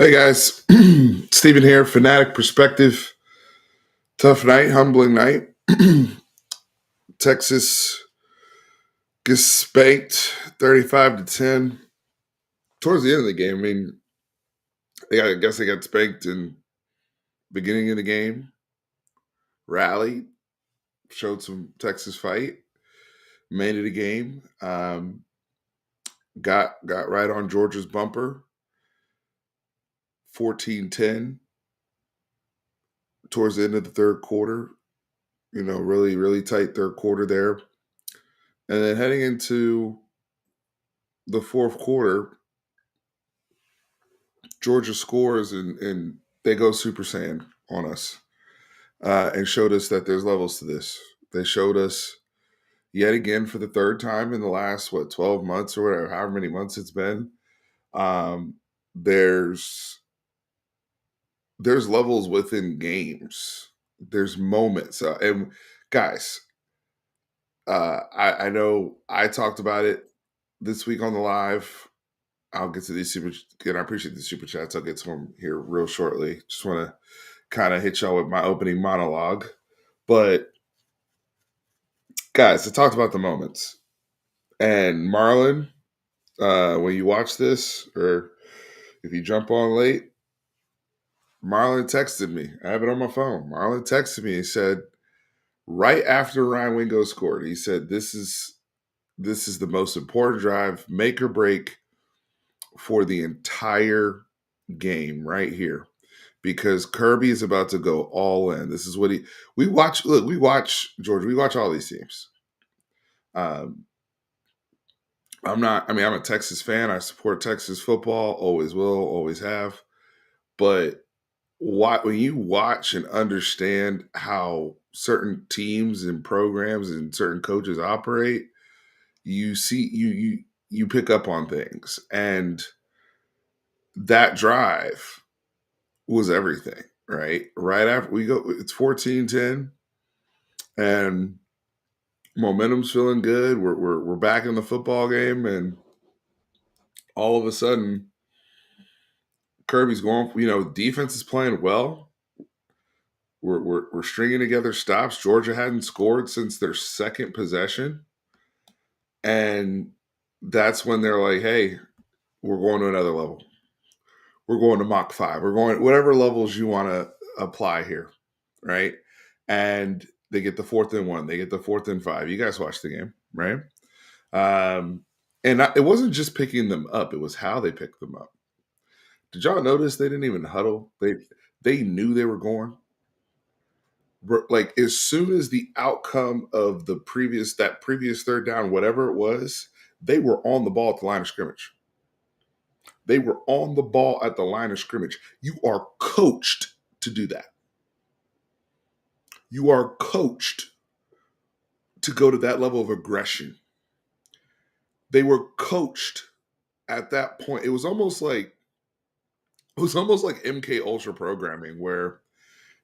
Hey guys, Stephen here, Fanatic Perspective. Tough night, humbling night. Texas gets spanked 35-10. Towards the end of the game, I mean, I guess they got spanked in beginning of the game, rallied, showed some Texas fight, made it a game, got right on Georgia's bumper, 14-10 towards the end of the third quarter. Really, really tight third quarter there. And then heading into the fourth quarter, Georgia scores and they go Super Saiyan on us and showed us that there's levels to this. They showed us yet again for the third time in the last 12 months or whatever, however many months it's been. Um, there's levels within games. There's moments, and guys, I know I talked about it this week on the live. I'll get to these and I appreciate the super chats. I'll get to them here real shortly. Just want to kind of hit y'all with my opening monologue. But guys, I talked about the moments. And Marlon, when you watch this, or if you jump on late, Marlon texted me. I have it on my phone. Marlon texted me and said, right after Ryan Wingo scored, he said, This is the most important drive, make or break for the entire game right here. Because Kirby is about to go all in. This is what we watch George, we watch all these teams. I'm a Texas fan. I support Texas football, always will, always have. But when you watch and understand how certain teams and programs and certain coaches operate, you see you pick up on things. And that drive was everything, right? Right after we go, it's 14-10, and momentum's feeling good. We're back in the football game, and all of a sudden, Kirby's going. Defense is playing well. We're stringing together stops. Georgia hadn't scored since their second possession, and that's when they're like, "Hey, we're going to another level. We're going to Mach 5. We're going whatever levels you want to apply here, right?" And they get the 4th-and-1. They get the 4th-and-5. You guys watched the game, right? It wasn't just picking them up; it was how they picked them up. Did y'all notice they didn't even huddle? They knew they were going. Like as soon as the outcome of that previous third down, whatever it was, they were on the ball at the line of scrimmage. They were on the ball at the line of scrimmage. You are coached to do that. You are coached to go to that level of aggression. They were coached at that point. It was almost like MK Ultra programming where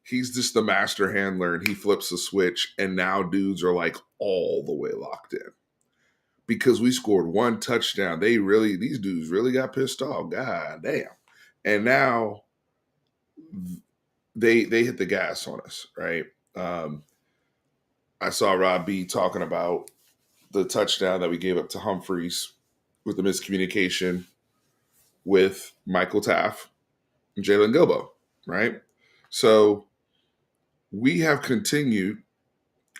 he's just the master handler and he flips a switch and now dudes are like all the way locked in. Because we scored one touchdown. These dudes really got pissed off. God damn. And now they hit the gas on us, right? I saw Rob B talking about the touchdown that we gave up to Humphreys with the miscommunication with Michael Taff and Jalen Gilbo, right? So we have continued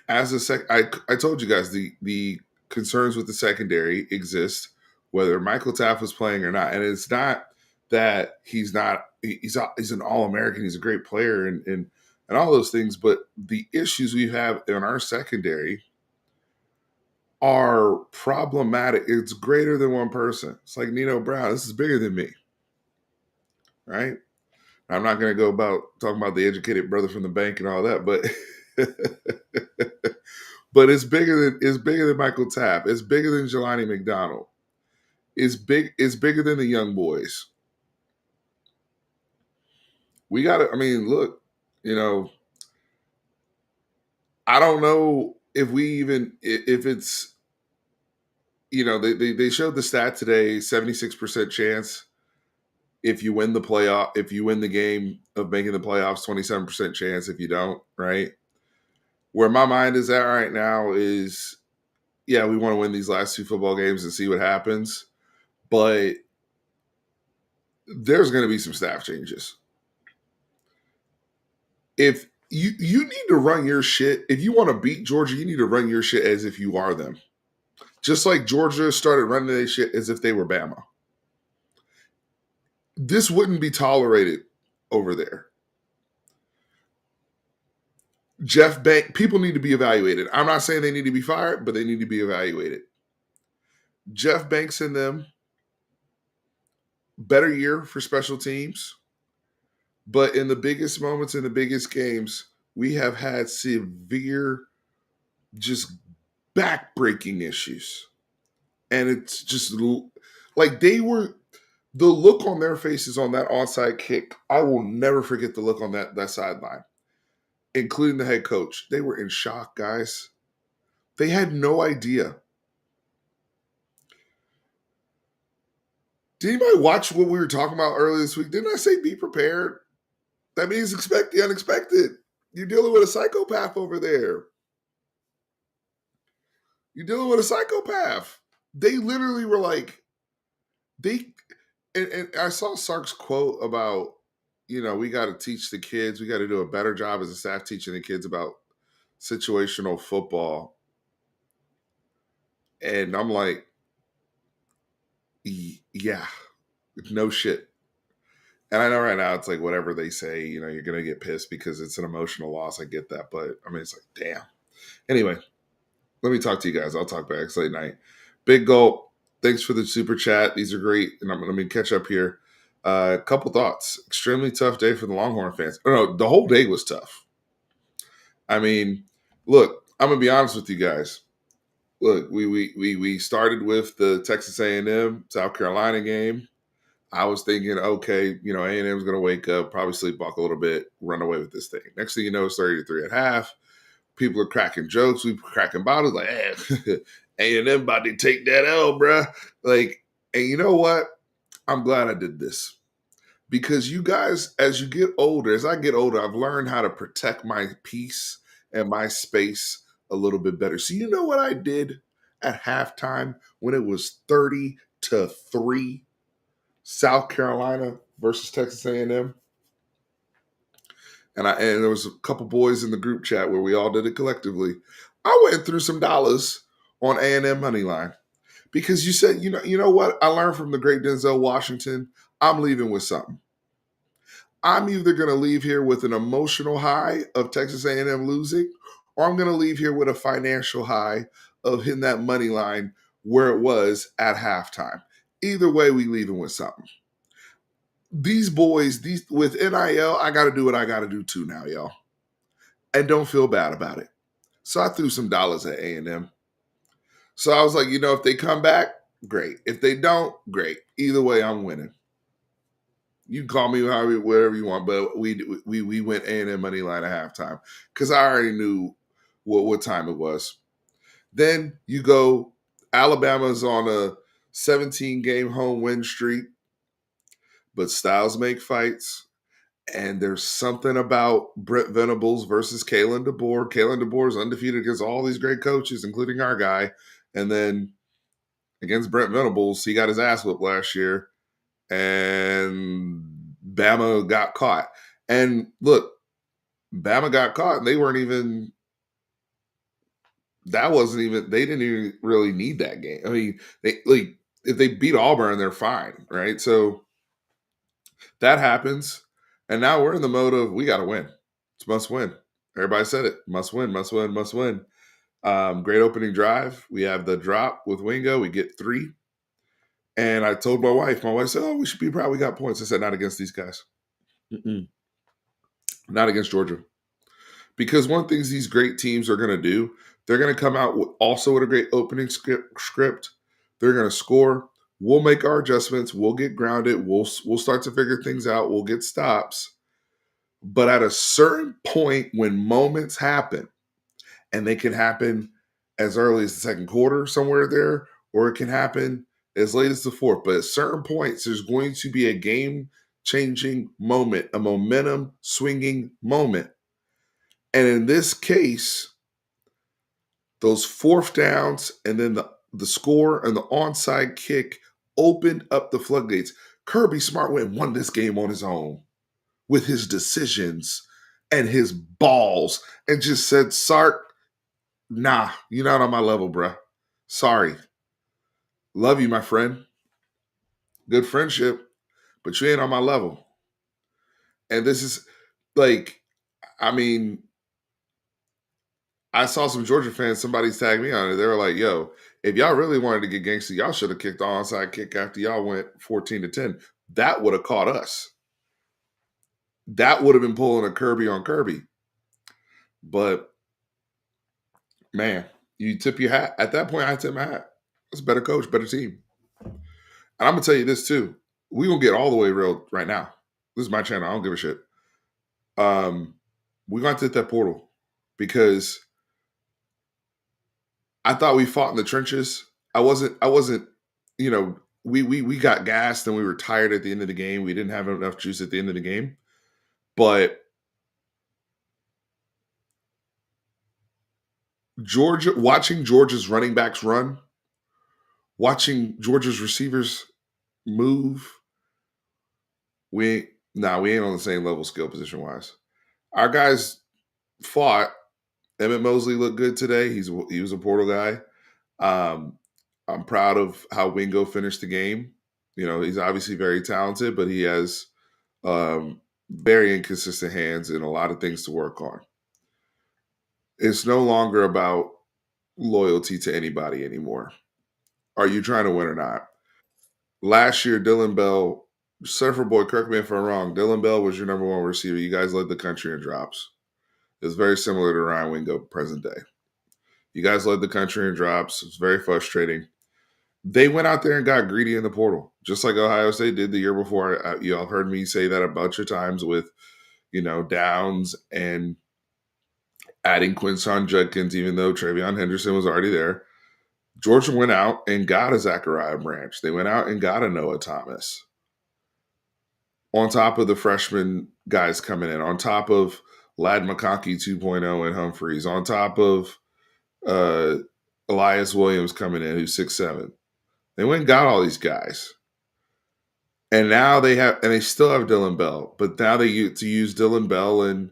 as I told you guys the concerns with the secondary exist, whether Michael Taff was playing or not. And it's not that he's an All-American, he's a great player and all those things, but the issues we have in our secondary are problematic. It's greater than one person. It's like Nino Brown. This is bigger than me, right? I'm not going to go about talking about the educated brother from the bank and all that, but but it's bigger than Michael Tapp. It's bigger than Jelani McDonald. It's bigger than the young boys. We got to. I mean, look. I don't know if it's. They showed the stat today. 76% chance if you win the game of making the playoffs, 27% chance if you don't, right? Where my mind is at right now is, yeah, we want to win these last two football games and see what happens, but there's going to be some staff changes. If you need to run your shit, if you want to beat Georgia, you need to run your shit as if you are them. Just like Georgia started running their shit as if they were Bama. This wouldn't be tolerated over there. Jeff Bank, people need to be evaluated. I'm not saying they need to be fired, but they need to be evaluated. Jeff Banks and them, better year for special teams, but in the biggest moments, in the biggest games, we have had severe, just back-breaking issues. And it's just like the look on their faces on that onside kick. I will never forget the look on that sideline, including the head coach. They were in shock, guys. They had no idea. Did anybody watch what we were talking about earlier this week? Didn't I say be prepared? That means expect the unexpected. You're dealing with a psychopath over there. You're dealing with a psychopath. They literally were like, and I saw Sark's quote about, we got to teach the kids, we got to do a better job as a staff teaching the kids about situational football. And I'm like, yeah, no shit. And I know right now it's like whatever they say, you're going to get pissed because it's an emotional loss. I get that. But I mean, it's like, damn. Anyway, let me talk to you guys. I'll talk back. It's late night. Big Gulp. Thanks for the super chat. These are great. And let me catch up here. A couple thoughts. Extremely tough day for the Longhorn fans. Oh, no, the whole day was tough. I mean, look, I'm going to be honest with you guys. Look, we started with the Texas A&M South Carolina game. I was thinking, okay, A&M's going to wake up, probably sleepwalk a little bit, run away with this thing. Next thing you know, it's 33 at half. People are cracking jokes. We cracking bottles like, A&M about to take that L, bruh. Like, and you know what? I'm glad I did this. Because you guys, as you get older, as I get older, I've learned how to protect my peace and my space a little bit better. So you know what I did at halftime when it was 30-3, South Carolina versus Texas A&M? And there was a couple boys in the group chat where we all did it collectively. I went through some dollars on A&M money line because you said, you know what? I learned from the great Denzel Washington. I'm leaving with something. I'm either going to leave here with an emotional high of Texas A&M losing, or I'm going to leave here with a financial high of hitting that money line where it was at halftime. Either way, we leaving with something. These boys, with NIL, I got to do what I got to do too now, y'all. And don't feel bad about it. So I threw some dollars at A&M. So I was like, if they come back, great. If they don't, great. Either way, I'm winning. You can call me whatever you want, but we went A&M money line at halftime because I already knew what time it was. Then you go, Alabama's on a 17-game home win streak, but styles make fights. And there's something about Brent Venables versus Kalen DeBoer. Kalen DeBoer is undefeated against all these great coaches, including our guy. And then against Brent Venables, he got his ass whipped last year. And Bama got caught. And look, Bama got caught, and they didn't even really need that game. I mean, if they beat Auburn, they're fine, right? So that happens. And now we're in the mode of we got to win. It's must win. Everybody said it. Must win, must win, must win. Great opening drive. We have the drop with Wingo. We get 3. And I told my wife said, we should be proud we got points. I said, not against these guys. Not against Georgia. Because one of the things these great teams are going to do, they're going to come out with a great opening script. They're going to score. We'll make our adjustments. We'll get grounded. We'll start to figure things out. We'll get stops. But at a certain point when moments happen, and they can happen as early as the second quarter somewhere there, or it can happen as late as the fourth. But at certain points, there's going to be a game-changing moment, a momentum-swinging moment. And in this case, those fourth downs and then the score and the onside kick opened up the floodgates. Kirby Smart went and won this game on his own with his decisions and his balls and just said, Sark, nah, you're not on my level, bruh. Sorry. Love you, my friend. Good friendship, but you ain't on my level. And this is like, I mean, I saw some Georgia fans, somebody tagged me on it. They were like, yo, if y'all really wanted to get gangster, y'all should have kicked the onside kick after y'all went 14-10. That would have caught us. That would have been pulling a Kirby on Kirby. But man, you tip your hat. At that point, I tip my hat. It's a better coach, better team. And I'm gonna tell you this too. We gonna get all the way real right now. This is my channel. I don't give a shit. We're gonna hit that portal because I thought we fought in the trenches. I wasn't, we got gassed and we were tired at the end of the game. We didn't have enough juice at the end of the game. But watching Georgia's running backs run, watching Georgia's receivers move, we ain't on the same level skill position wise. Our guys fought. Emmett Mosley looked good today. He was a portal guy. I'm proud of how Wingo finished the game. He's obviously very talented, but he has very inconsistent hands and a lot of things to work on. It's no longer about loyalty to anybody anymore. Are you trying to win or not? Last year, Dylan Bell, Surfer Boy, correct me if I'm wrong, Dylan Bell was your number one receiver. You guys led the country in drops. It's very similar to Ryan Wingo present day. You guys led the country in drops. It's very frustrating. They went out there and got greedy in the portal, just like Ohio State did the year before. Y'all heard me say that a bunch of times with, Downs and adding Quinshon Judkins, even though Travion Henderson was already there. Georgia went out and got a Zachariah Branch. They went out and got a Noah Thomas. On top of the freshman guys coming in, on top of Lad McConkey 2.0 and Humphreys, on top of Elias Williams coming in, who's 6'7". They went and got all these guys. And now they still have Dylan Bell, but now they get to use Dylan Bell in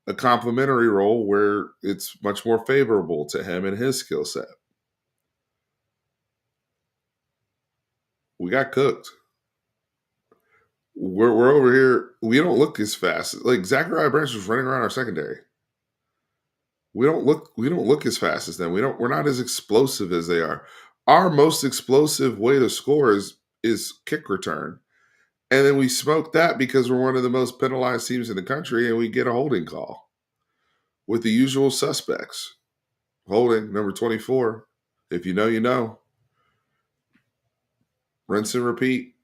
a complementary role where it's much more favorable to him and his skill set. We got cooked. We're over here. We don't look as fast. Like Zachariah Branch was running around our secondary. We don't look as fast as them. We're not as explosive as they are. Our most explosive way to score is kick return. And then we smoke that because we're one of the most penalized teams in the country and we get a holding call with the usual suspects. Holding, number 24. If you know, you know. Rinse and repeat.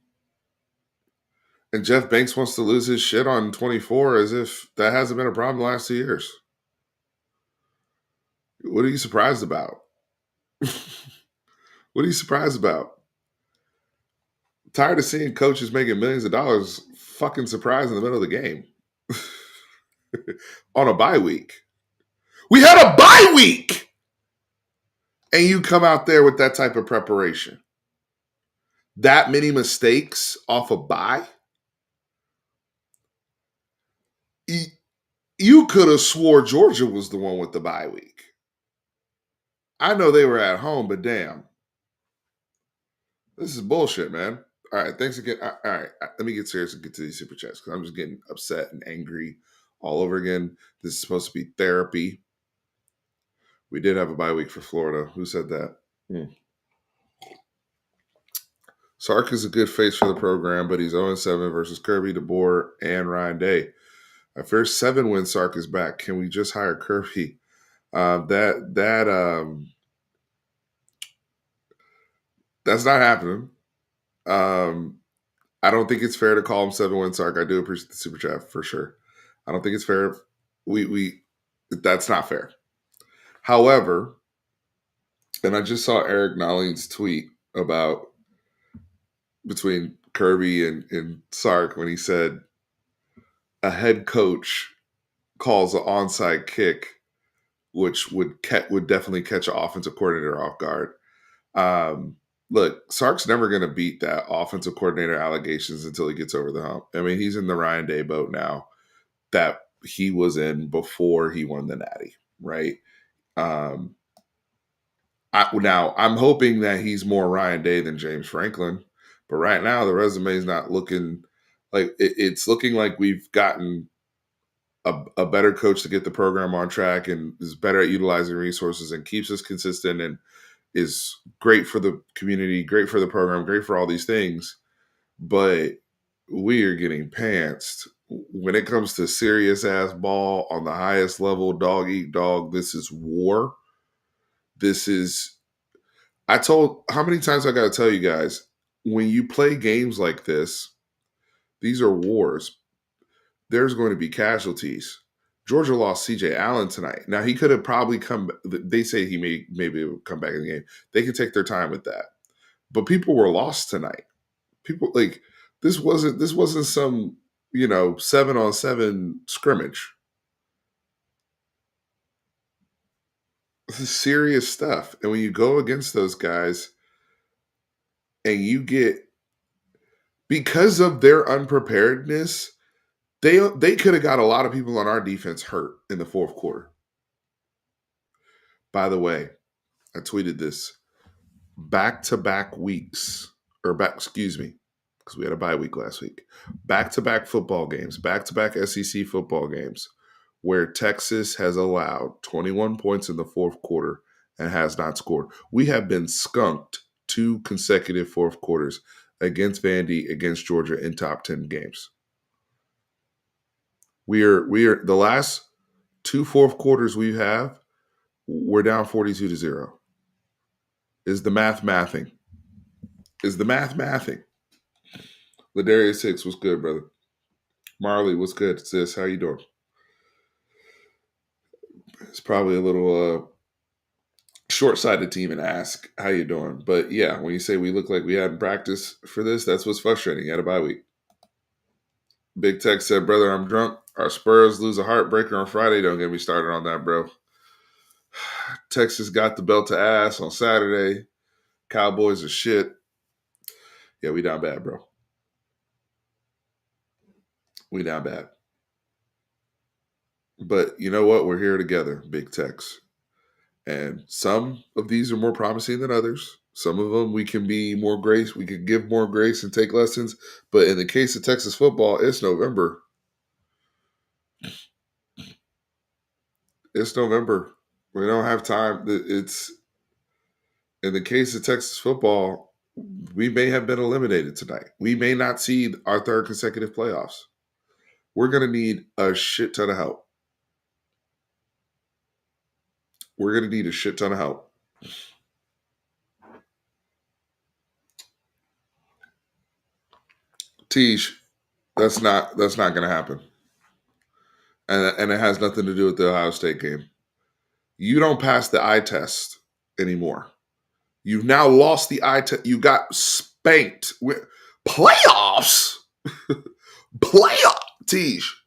And Jeff Banks wants to lose his shit on 24 as if that hasn't been a problem the last 2 years. What are you surprised about? What are you surprised about? Tired of seeing coaches making millions of dollars fucking surprised in the middle of the game. On a bye week. We had a bye week! And you come out there with that type of preparation. That many mistakes off a bye? You could have swore Georgia was the one with the bye week. I know they were at home, but damn. This is bullshit, man. All right, thanks again. All right, let me get serious and get to these super chats because I'm just getting upset and angry all over again. This is supposed to be therapy. We did have a bye week for Florida. Who said that? Sark is a good face for the program, but he's 0-7 versus Kirby, DeBoer, and Ryan Day. Our first 7 wins, Sark is back. Can we just hire Kirby? That's not happening. I don't think it's fair to call him 7-win Sark. I do appreciate the super chat for sure. I don't think it's fair. That's not fair. However, and I just saw Eric Nallin's tweet about between Kirby and Sark when he said a head coach calls an onside kick, which would definitely catch an offensive coordinator off guard. Look, Sark's never going to beat that offensive coordinator allegations until he gets over the hump. I mean, he's in the Ryan Day boat now that he was in before he won the Natty, right? Um, now I'm hoping that he's more Ryan Day than James Franklin, but right now the resume is not looking like it's looking like we've gotten a better coach to get the program on track and is better at utilizing resources and keeps us consistent and is great for the community, great for the program, great for all these things. But we are getting pantsed when it comes to serious ass ball on the highest level, dog eat dog. This is war. This is, how many times I got to tell you guys, when you play games like this, these are wars. There's going to be casualties. Georgia lost CJ Allen tonight. Now he could have probably come. They say he maybe come back in the game. They can take their time with that. But people were lost tonight. People like this wasn't some 7-on-7 scrimmage. This is serious stuff. And when you go against those guys and you get, because of their unpreparedness, they could have got a lot of people on our defense hurt in the fourth quarter. By the way, I tweeted this. Back-to-back weeks, excuse me, because we had a bye week last week. Back-to-back football games, back-to-back SEC football games, where Texas has allowed 21 points in the fourth quarter and has not scored. We have been skunked 2 consecutive fourth quarters against Vandy, against Georgia in top 10 games. We are the last 2 fourth quarters we have, we're down 42-0. Is the math mathing? Is the math mathing? Ladarius Hicks, what's good, brother? Marley, what's good, sis? How you doing? It's probably a little short-sighted team and ask how you doing. But yeah, when you say we look like we hadn't practiced for this, that's what's frustrating. You had a bye week. Big Tech said, brother, I'm drunk. Our Spurs lose a heartbreaker on Friday. Don't get me started on that, bro. Texas got the belt to ass on Saturday. Cowboys are shit. Yeah, we down bad, bro. We down bad. But you know what? We're here together, Big Techs. And some of these are more promising than others. Some of them we can be more grace. We can give more grace and take lessons. But in the case of Texas football, it's November. It's November. We don't have time. It's in the case of Texas football, we may have been eliminated tonight. We may not see our 3rd consecutive playoffs. We're going to need a shit ton of help. We're going to need a shit ton of help. Tish, that's not going to happen. And it has nothing to do with the Ohio State game. You don't pass the eye test anymore. You've now lost the eye test. You got spanked with playoffs. Playoff. Tish.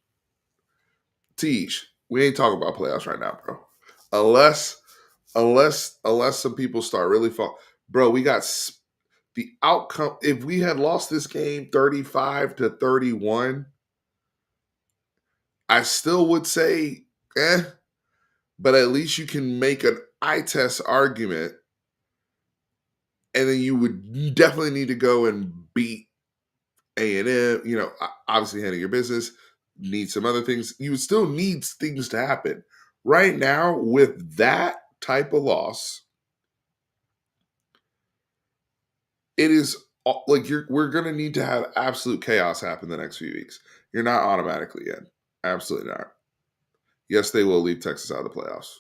We ain't talking about playoffs right now, bro. Unless some people start really fall. Bro, we got the outcome. If we had lost this game 35-31, I still would say, but at least you can make an eye test argument, and then you would definitely need to go and beat A&M. Obviously handle your business. Need some other things. You would still need things to happen. Right now, with that type of loss, it is like we're going to need to have absolute chaos happen the next few weeks. You're not automatically in. Absolutely not. Yes, they will leave Texas out of the playoffs.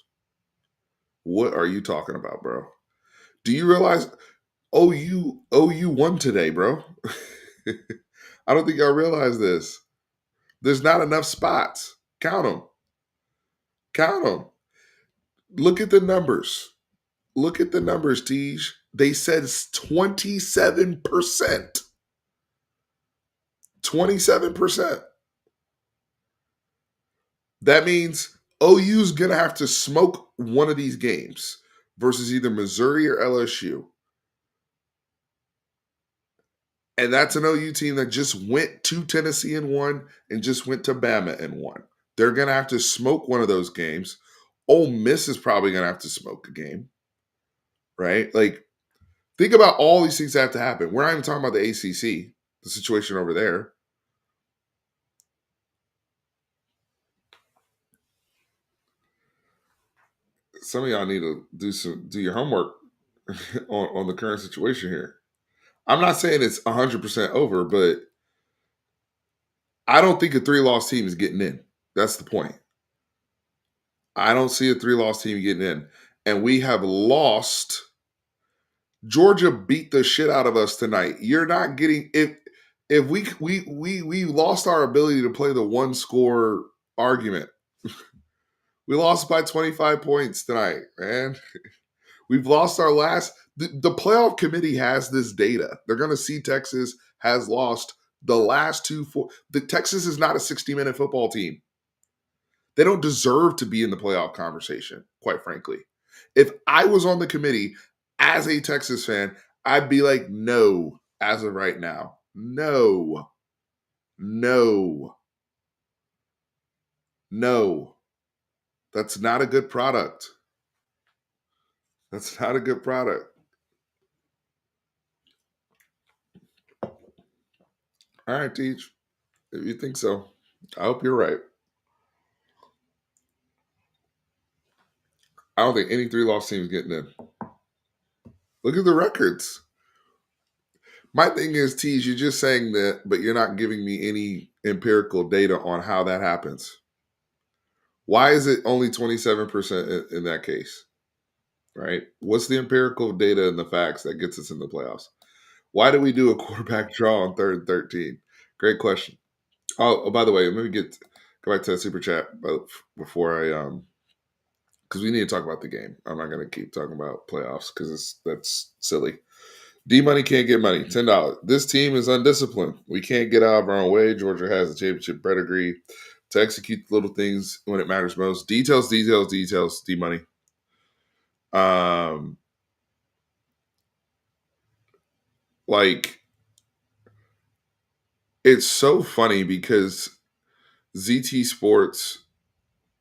What are you talking about, bro? Do you realize OU won today, bro? I don't think y'all realize this. There's not enough spots. Count them. Count them. Look at the numbers. Look at the numbers, Tej. They said 27%. 27%. That means OU's going to have to smoke one of these games versus either Missouri or LSU. And that's an OU team that just went to Tennessee and won and just went to Bama and won. They're going to have to smoke one of those games. Ole Miss is probably going to have to smoke a game, right? Like, think about all these things that have to happen. We're not even talking about the ACC, the situation over there. Some of y'all need to do your homework on the current situation here. I'm not saying it's 100% over, but I don't think a 3-loss team is getting in. That's the point. I don't see a 3-loss team getting in. And we have lost. Georgia beat the shit out of us tonight. You're not getting if we lost our ability to play the one score argument. We lost by 25 points tonight, man. We've lost our last. The playoff committee has this data. They're going to see Texas has lost the last two. The Texas is not a 60-minute football team. They don't deserve to be in the playoff conversation, quite frankly. If I was on the committee as a Texas fan, I'd be like, no, as of right now. No. No. No. That's not a good product. That's not a good product. All right, Teach. If you think so, I hope you're right. I don't think any 3-loss team is getting in. Look at the records. My thing is, Teach, you're just saying that, but you're not giving me any empirical data on how that happens. Why is it only 27% in that case? Right? What's the empirical data and the facts that gets us in the playoffs? Why do we do a quarterback draw on 3rd and 13? Great question. By the way, let me go back to that super chat before I because we need to talk about the game. I'm not going to keep talking about playoffs because that's silly. D Money can't get money. $10. This team is undisciplined. We can't get out of our own way. Georgia has a championship pedigree to execute the little things when it matters most. Details, details, details. D Money. Like, it's so funny because ZT Sports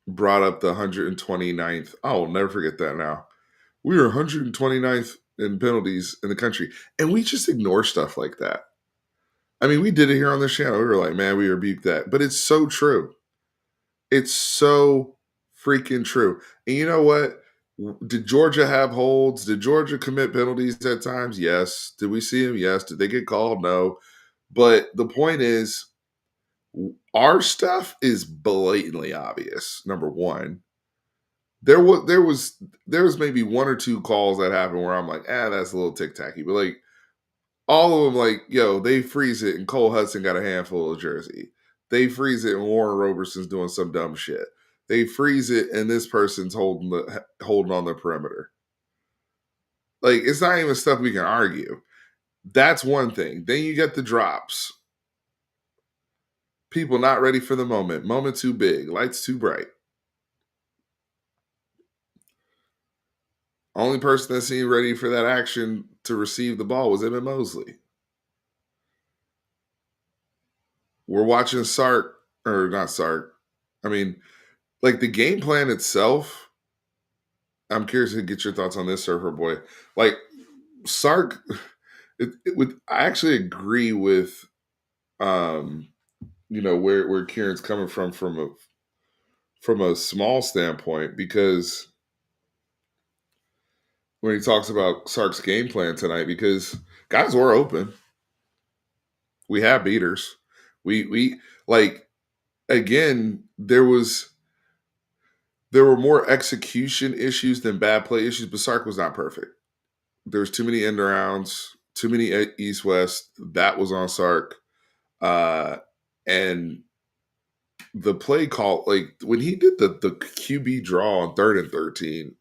brought up the 129th. I'll never forget that now. We were 129th in penalties in the country. And we just ignore stuff like that. I mean, we did it here on this channel. We were like, man, we rebuked that. But it's so true. It's so freaking true. And you know what? Did Georgia have holds? Did Georgia commit penalties at times? Yes. Did we see them? Yes. Did they get called? No. But the point is, our stuff is blatantly obvious. Number one, there was maybe one or two calls that happened where I'm like, that's a little tic tacky, but like all of them, like, yo, they freeze it, and Cole Hudson got a handful of jersey. They freeze it, and Warren Roberson's doing some dumb shit. They freeze it, and this person's holding on the perimeter. Like, it's not even stuff we can argue. That's one thing. Then you get the drops. People not ready for the moment. Moment too big. Lights too bright. Only person that seemed ready for that action to receive the ball was Emmett Mosley. We're watching Sark, or not Sark. I mean, like, the game plan itself, I'm curious to get your thoughts on this, Surfer Boy. Like, Sark, I actually agree with, where Kieran's coming from a small standpoint, because when he talks about Sark's game plan tonight, because guys were open. We have beaters. We like, again, there were more execution issues than bad play issues, but Sark was not perfect. There's too many end arounds, too many east west. That was on Sark. And the play call, like when he did the QB draw on 3rd and 13,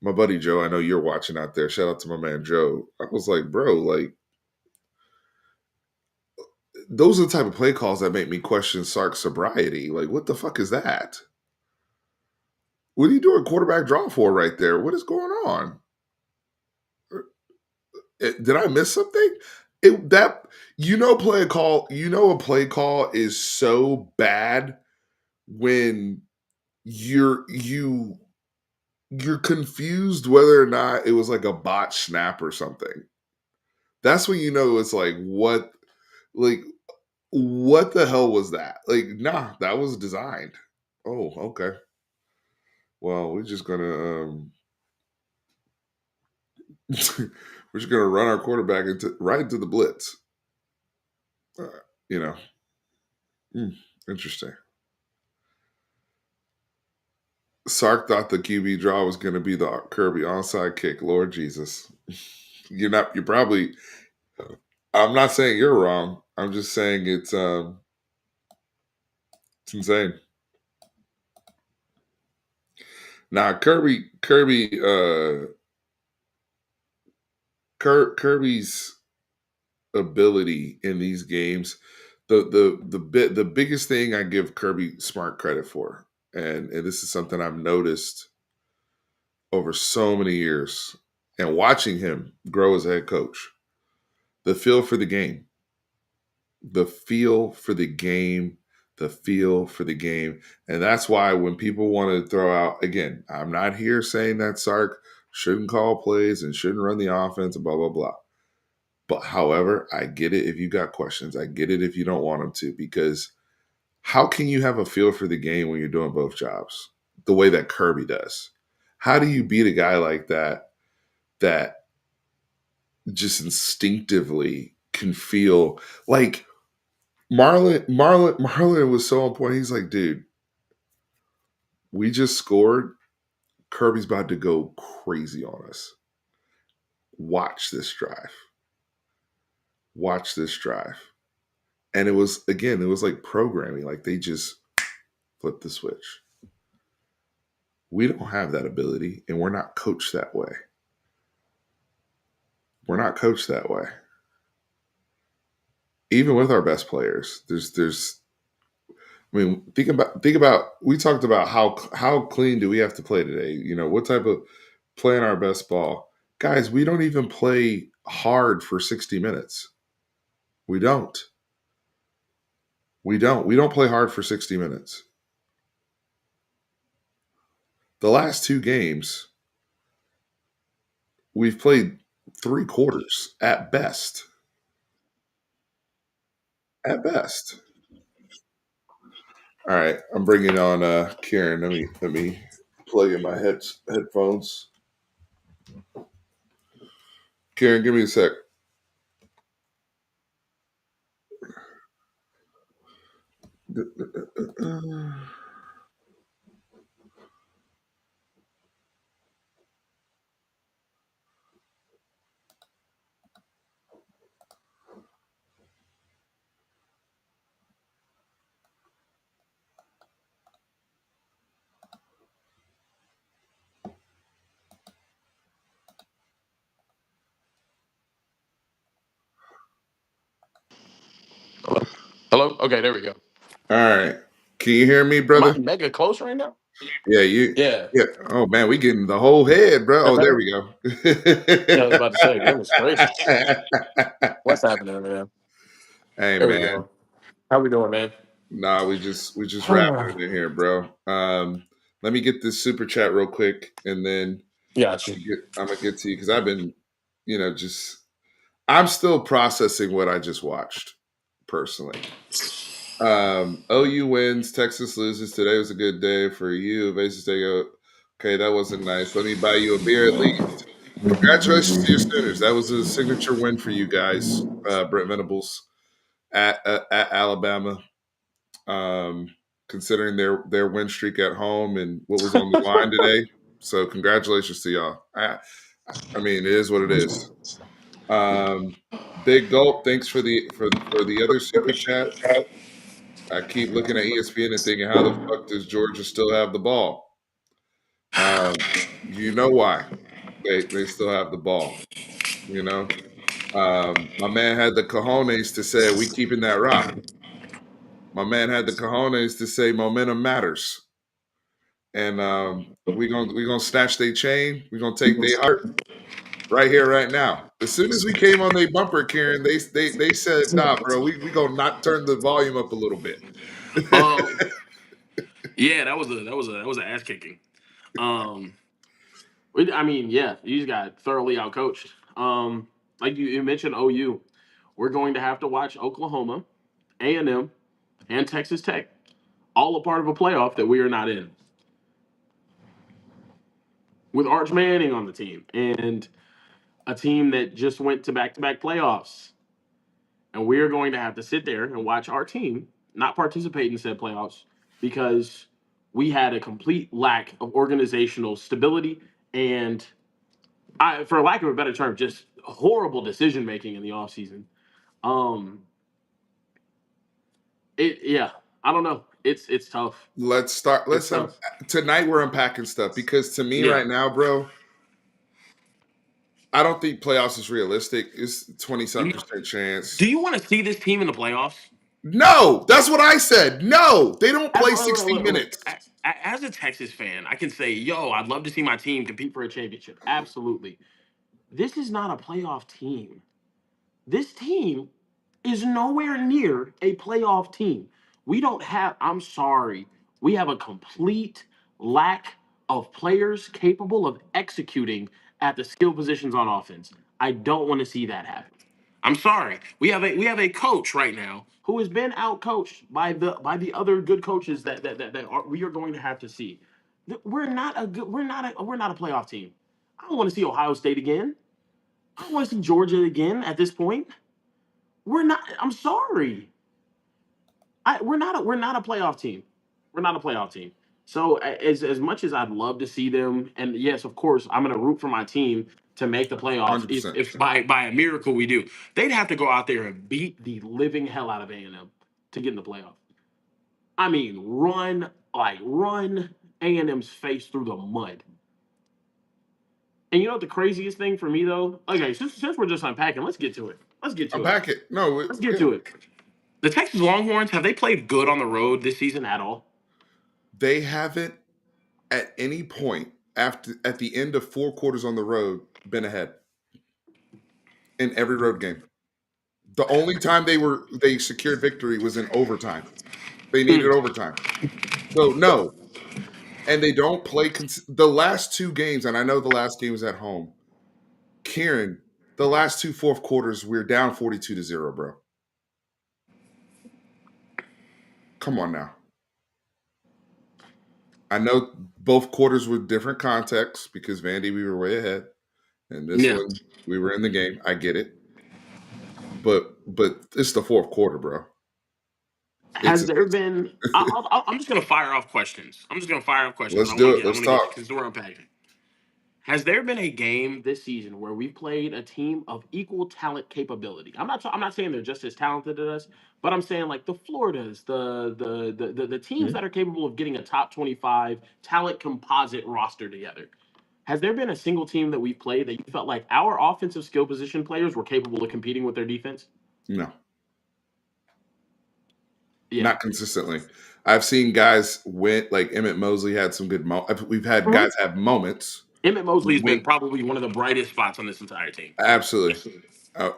my buddy Joe, I know you're watching out there. Shout out to my man Joe. I was like, bro, like, those are the type of play calls that make me question Sark's sobriety. Like, what the fuck is that? What are you doing quarterback draw for right there? What is going on? Did I miss something? It that play a call. A play call is so bad when you're you you're confused whether or not it was like a bot snap or something. That's when you know it's like what the hell was that? Like, nah, that was designed. Oh, okay. Well, we're just gonna we're just gonna run our quarterback right into the blitz. Uh, you know, hmm, interesting. Sark thought the QB draw was going to be the Kirby onside kick. Lord Jesus, you're not. You're probably. I'm not saying you're wrong. I'm just saying it's insane. Now Kirby's ability in these games, the biggest thing I give Kirby Smart credit for, and this is something I've noticed over so many years, and watching him grow as a head coach, the feel for the game, the feel for the game, the feel for the game. And that's why when people want to throw out, again, I'm not here saying that Sark shouldn't call plays and shouldn't run the offense and blah, blah, blah. But however, I get it if you got questions. I get it if you don't want them to, because how can you have a feel for the game when you're doing both jobs the way that Kirby does? How do you beat a guy like that just instinctively can feel like Marlon was so on point. He's like, dude, we just scored. Kirby's about to go crazy on us. Watch this drive. Watch this drive. And it was like programming. Like they just flipped the switch. We don't have that ability, and we're not coached that way. We're not coached that way. Even with our best players, there's I mean, think about we talked about how clean do we have to play today? What type of playing our best ball. Guys, we don't even play hard for 60 minutes. We don't. We don't. We don't play hard for 60 minutes. The last two games, we've played three quarters at best. At best. All right, I'm bringing on Karen. Let me plug in my headphones. Karen, give me a sec. Hello? Hello? Okay, there we go. All right. Can you hear me, Am I brother? mega close right now? Yeah, you. Yeah. Yeah. Oh man, we getting the whole head, bro. Oh, there we go. Yeah, I was about to say, goodness gracious. What's happening, man? Hey There we man, go. How we doing, man? nah, we just wrapping it in here, bro. Let me get this super chat real quick, and then Got you. I'm gonna get to you because I've been, just I'm still processing what I just watched personally. OU wins, Texas loses. Today was a good day for you. Basis day go. Okay, that wasn't nice. Let me buy you a beer at least. Congratulations to your Sooners. That was a signature win for you guys, Brent Venables at Alabama. Um, considering their win streak at home and what was on the line today. So congratulations to y'all. I mean, it is what it is. Um, Big Gulp, thanks for the other super chat. I keep looking at ESPN and thinking, how the fuck does Georgia still have the ball? Um, you know why they still have the ball, you know? My man had the cojones to say, "We keeping that rock." My man had the cojones to say, "Momentum matters," and we gonna snatch their chain. We gonna take their heart right here, right now. As soon as we came on their bumper, Karen, they said, "Nah, bro, we gonna not turn the volume up a little bit." Um, yeah, that was an ass kicking. Um, I mean, yeah, you just got thoroughly outcoached. Like you mentioned, OU, we're going to have to watch Oklahoma, A&M, and Texas Tech, all a part of a playoff that we are not in, with Arch Manning on the team and a team that just went to back-to-back playoffs. And we're going to have to sit there and watch our team not participate in said playoffs because we had a complete lack of organizational stability and, for lack of a better term, just horrible decision making in the offseason. Um, yeah, I don't know. It's tough. Let's start. It's tough. Tonight. We're unpacking stuff because to me, Yeah. right now, bro, I don't think playoffs is realistic. It's 20 something You, percent do chance. you want to see this team in the playoffs? No, that's what I said. No, they don't play Look, 60 look, look. minutes. As a Texas fan, I can say, yo, I'd love to see my team compete for a championship. Absolutely. This is not a playoff team. This team is nowhere near a playoff team. We don't have, I'm sorry, we have a complete lack of players capable of executing at the skill positions on offense. I don't want to see that happen. I'm sorry. We have a coach right now who has been out coached by the other good coaches we are going to have to see. We're not a playoff team. I don't want to see Ohio State again. I don't want to see Georgia again at this point. We're not. I'm sorry. We're not a playoff team. We're not a playoff team. So as much as I'd love to see them, and yes, of course, I'm going to root for my team to make the playoffs. If 100%. if by a miracle we do, they'd have to go out there and beat the living hell out of A&M to get in the playoff. I mean, run A&M's face through the mud. And you know what the craziest thing for me though? Okay, since we're just unpacking, let's get to it. Let's get to it. Unpack it. No, Let's get yeah. to it. The Texas Longhorns, have they played good on the road this season at all? They haven't at any point after at the end of 4 quarters on the road been ahead in every road game. The only time they secured victory was in overtime. They needed Mm. overtime. So no, and they don't play the last two games. And I know the last game was at home. Kieran, the last two fourth quarters, we're down 42-0, bro. Come on now. I know both quarters were different contexts because Vandy, we were way ahead. And this Yeah. one, we were in the game. I get it. But it's the fourth quarter, bro. Has there been? I'm just gonna fire off questions. I'm just gonna fire off questions, and Let's I want do to it. get. I Let's want to get talk. because we're unpacking. Has there been a game this season where we played a team of equal talent capability? I'm not saying they're just as talented as us, but I'm saying like the Floridas, the teams Mhm. that are capable of getting a top 25 talent composite roster together. Has there been a single team that we've played that you felt like our offensive skill position players were capable of competing with their defense? No, Yeah. not consistently. I've seen guys win. Like Emmett Mosley had some good. We've had Mhm. guys have moments. Emmett Mosley has been Win. probably one of the brightest spots on this entire team. Absolutely.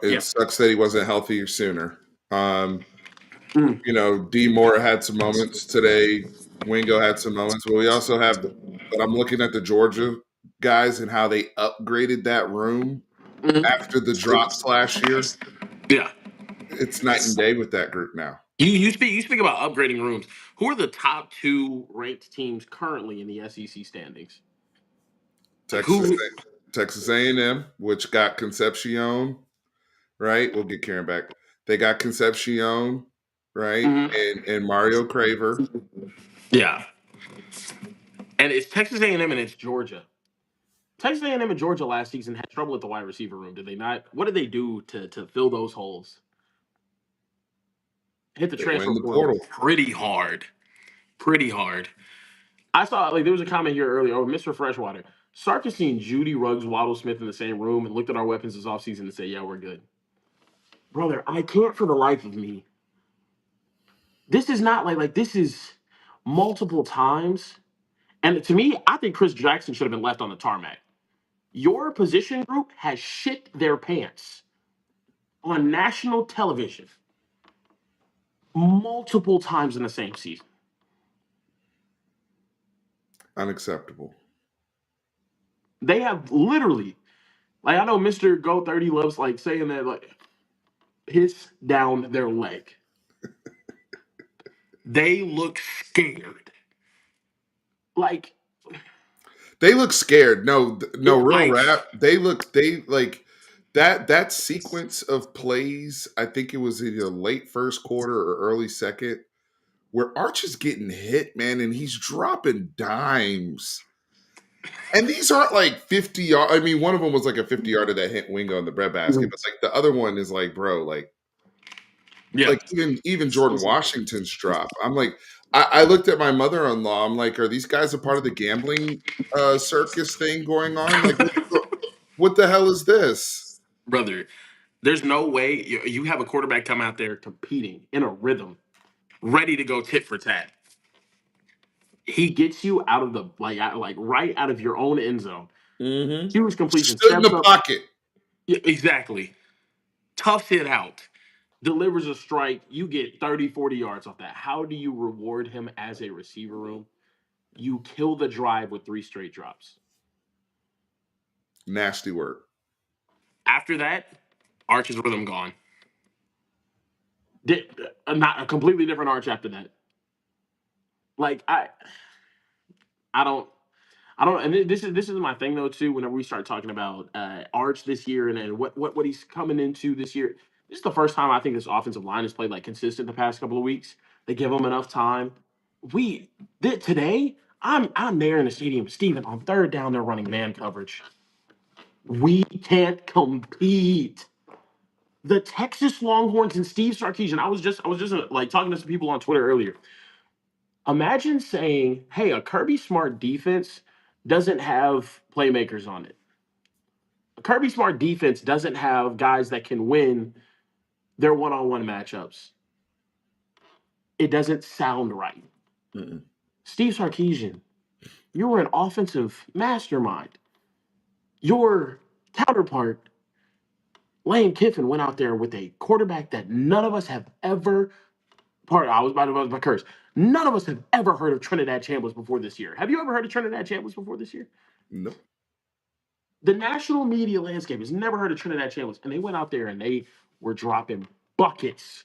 It Yeah. sucks that he wasn't healthy sooner. Mhm. D Moore had some moments today. Wingo had some moments, but we also have. But I'm looking at the Georgia guys and how they upgraded that room Mhm. after the drops last year. Yeah. It's night and day with that group now. You speak about upgrading rooms. Who are the top two ranked teams currently in the SEC standings? Like Texas who? Texas A&M, which got Concepcion, right? We'll get Karen back. They got Concepcion, right? Mhm. And Mario Craver. Yeah, and it's Texas A&M and it's Georgia. Texas A&M and Georgia last season had trouble at the wide receiver room. Did they not? What did they do to fill those holes? Hit the They went transfer in the portal portal. pretty hard. Pretty hard. I saw like there was a comment here earlier. Oh, Mr. Freshwater. Sark has seen Judy Ruggs, Waddle Smith in the same room and looked at our weapons this offseason and say, "Yeah, we're good." brother, I can't for the life of me. This is not like this is multiple times. And to me, I think Chris Jackson should have been left on the tarmac. Your position group has shit their pants on national television multiple times in the same season. Unacceptable. They have literally, like I know Mr. Go 30 loves like saying that like piss down their leg. They look scared. Like They look scared. No, no, it real like rap. They like that sequence of plays. I think it was either late first quarter or early second, where Arch is getting hit, man, and he's dropping dimes. And these aren't like 50 yard. I mean, one of them was like a 50-yarder that hit Wingo in the breadbasket, but like the other one is like, bro, yeah. like even Jordan Washington's drop. I'm like, I looked at my mother-in-law. I'm like, are these guys a part of the gambling circus thing going on? Like, what the hell is this? Brother, there's no way you have a quarterback come out there competing in a rhythm, ready to go tit for tat. He gets you out of the like right out of your own end zone. Mm-hmm. Huge completion, Stood in steps the up. pocket. Yeah, exactly. Toughs it out. Delivers a strike. You get 30, 40 yards off that. How do you reward him as a receiver room? You kill the drive with 3 straight drops. Nasty work. After that, Arch's rhythm gone. Not a completely different Arch after that. Like I don't and this is my thing though too. Whenever we start talking about Arch this year and what he's coming into this year, this is the first time I think this offensive line has played like consistent the past couple of weeks. They give him enough time. Today I'm there in the stadium, Steven, on third down. They're running man coverage. We can't compete. The Texas Longhorns and Steve Sarkisian. I was just like talking to some people on Twitter earlier. Imagine saying, "Hey, a Kirby Smart defense doesn't have playmakers on it. A Kirby Smart defense doesn't have guys that can win their one-on-one matchups. It doesn't sound right." Mm-mm. Steve Sarkisian, you were an offensive mastermind. Your counterpart, Lane Kiffin, went out there with a quarterback that none of us have ever. I was about to curse. None of us have ever heard of Trinidad Chambliss before this year. Have you ever heard of Trinidad Chambliss before this year? Nope. The national media landscape has never heard of Trinidad Chambliss, and they went out there and they were dropping buckets,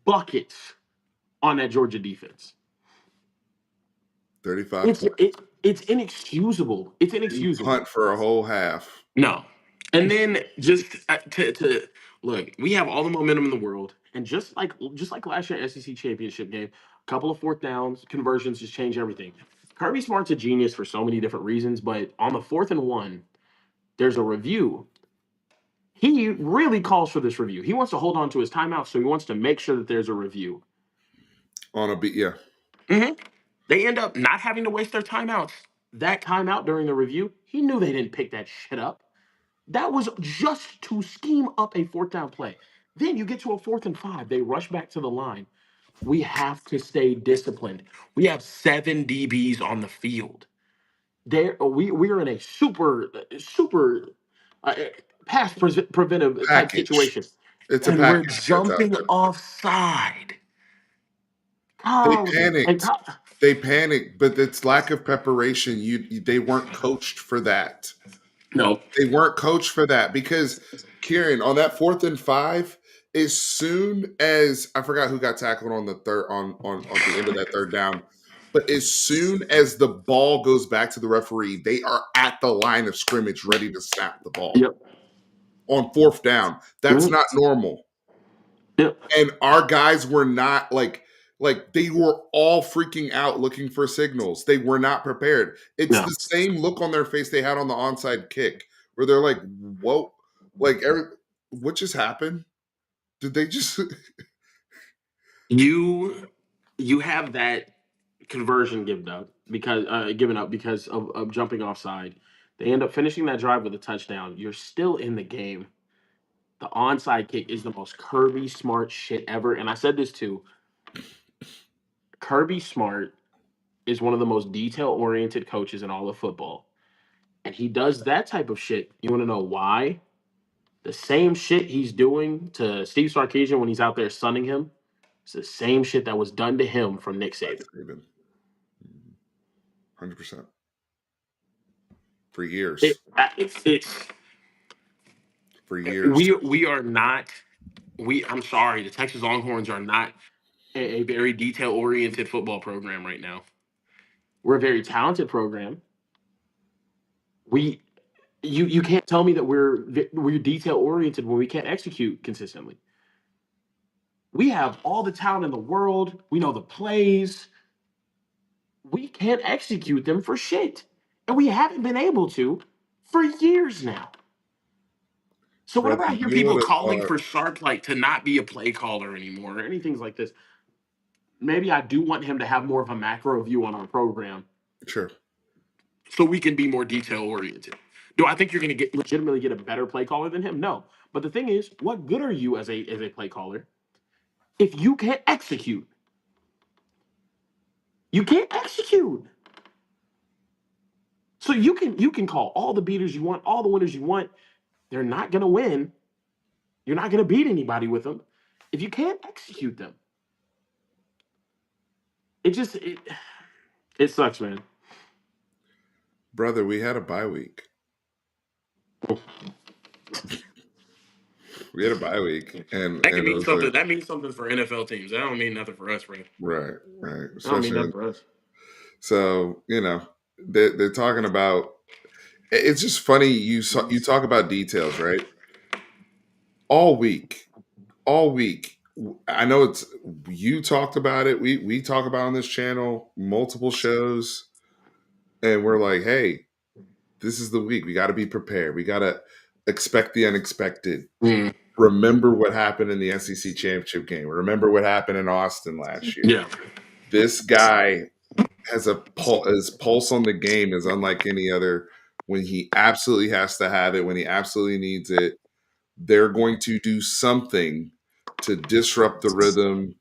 buckets on that Georgia defense. 35 It's points. it, it's inexcusable. It's Didn't inexcusable. punt for a whole half. No, and then just to look, we have all the momentum in the world, and just like last year SEC championship game, a couple of fourth downs conversions just change everything. Kirby Smart's a genius for so many different reasons, but on the 4th and 1, there's a review. He really calls for this review. He wants to hold on to his timeout, so he wants to make sure that there's a review. On a beat, yeah. hmm They end up not having to waste their timeouts. That timeout during the review, he knew they didn't pick that shit up. That was just to scheme up a fourth down play. Then you get to a 4th and 5. They rush back to the line. We have to stay disciplined. We have 7 DBs on the field. We are in a super uh, preventive type Package. situation, It's a and we're package that's out jumping there. offside. They Golly, and panicked. They panicked, but it's lack of preparation. They weren't coached for that. no, They weren't coached for that because Kieran on that 4th and 5, as soon as I forgot who got tackled on the third on at the end of that third down, but as soon as the ball goes back to the referee, they are at the line of scrimmage ready to snap the ball yep, on 4th down. That's mhm, not normal. yep, And our guys were not like they were all freaking out looking for signals. They were not prepared. It's no. the same look on their face they had on the onside kick where they're like, "Whoa, like what just happened? Did they just?" You have that conversion given up because of jumping offside. They end up finishing that drive with a touchdown. You're still in the game. The onside kick is the most Kirby Smart shit ever. And I said this too. Kirby Smart is one of the most detail oriented coaches in all of football. And he does that type of shit. You want to know why? The same shit he's doing to Steve Sarkisian when he's out there sunning him. It's the same shit that was done to him from Nick Saban. That's even 100% for years. It's For years. we are not we. I'm sorry, the Texas Longhorns are not a very detail oriented football program right now. We're a very talented program. We you can't tell me that we're detail oriented when we can't execute consistently. We have all the talent in the world. We know the plays. We can't execute them for shit. And we haven't been able to for years now. So Brother, whenever I hear you people would have calling thought, for Sark like to not be a play caller anymore or anything like this, maybe I do want him to have more of a macro view on our program sure. so we can be more detail oriented. Do I think you're going to get legitimately get a better play caller than him? No. But the thing is, what good are you as a play caller if you can't execute? You can't execute. So you can call all the beaters you want, all the winners you want. They're not going to win. You're not going to beat anybody with them if you can't execute them. It just it sucks, man. Brother, we had a bye week. We had a bye week, That and can it mean was like, something. That means something for NFL teams. That don't mean nothing for us, bro. right, right. That don't mean Especially nothing for us. so, they're talking about. It's just funny you talk about details, right? All week, all week. I know it's you talked about it. We talk about it on this channel multiple shows, and we're like, hey, this is the week. We got to be prepared. We got to expect the unexpected. Mm, Remember what happened in the SEC championship game. Remember what happened in Austin last year. yeah. This guy has his pulse on the game is unlike any other. When he absolutely has to have it, when he absolutely needs it, they're going to do something to disrupt the rhythm,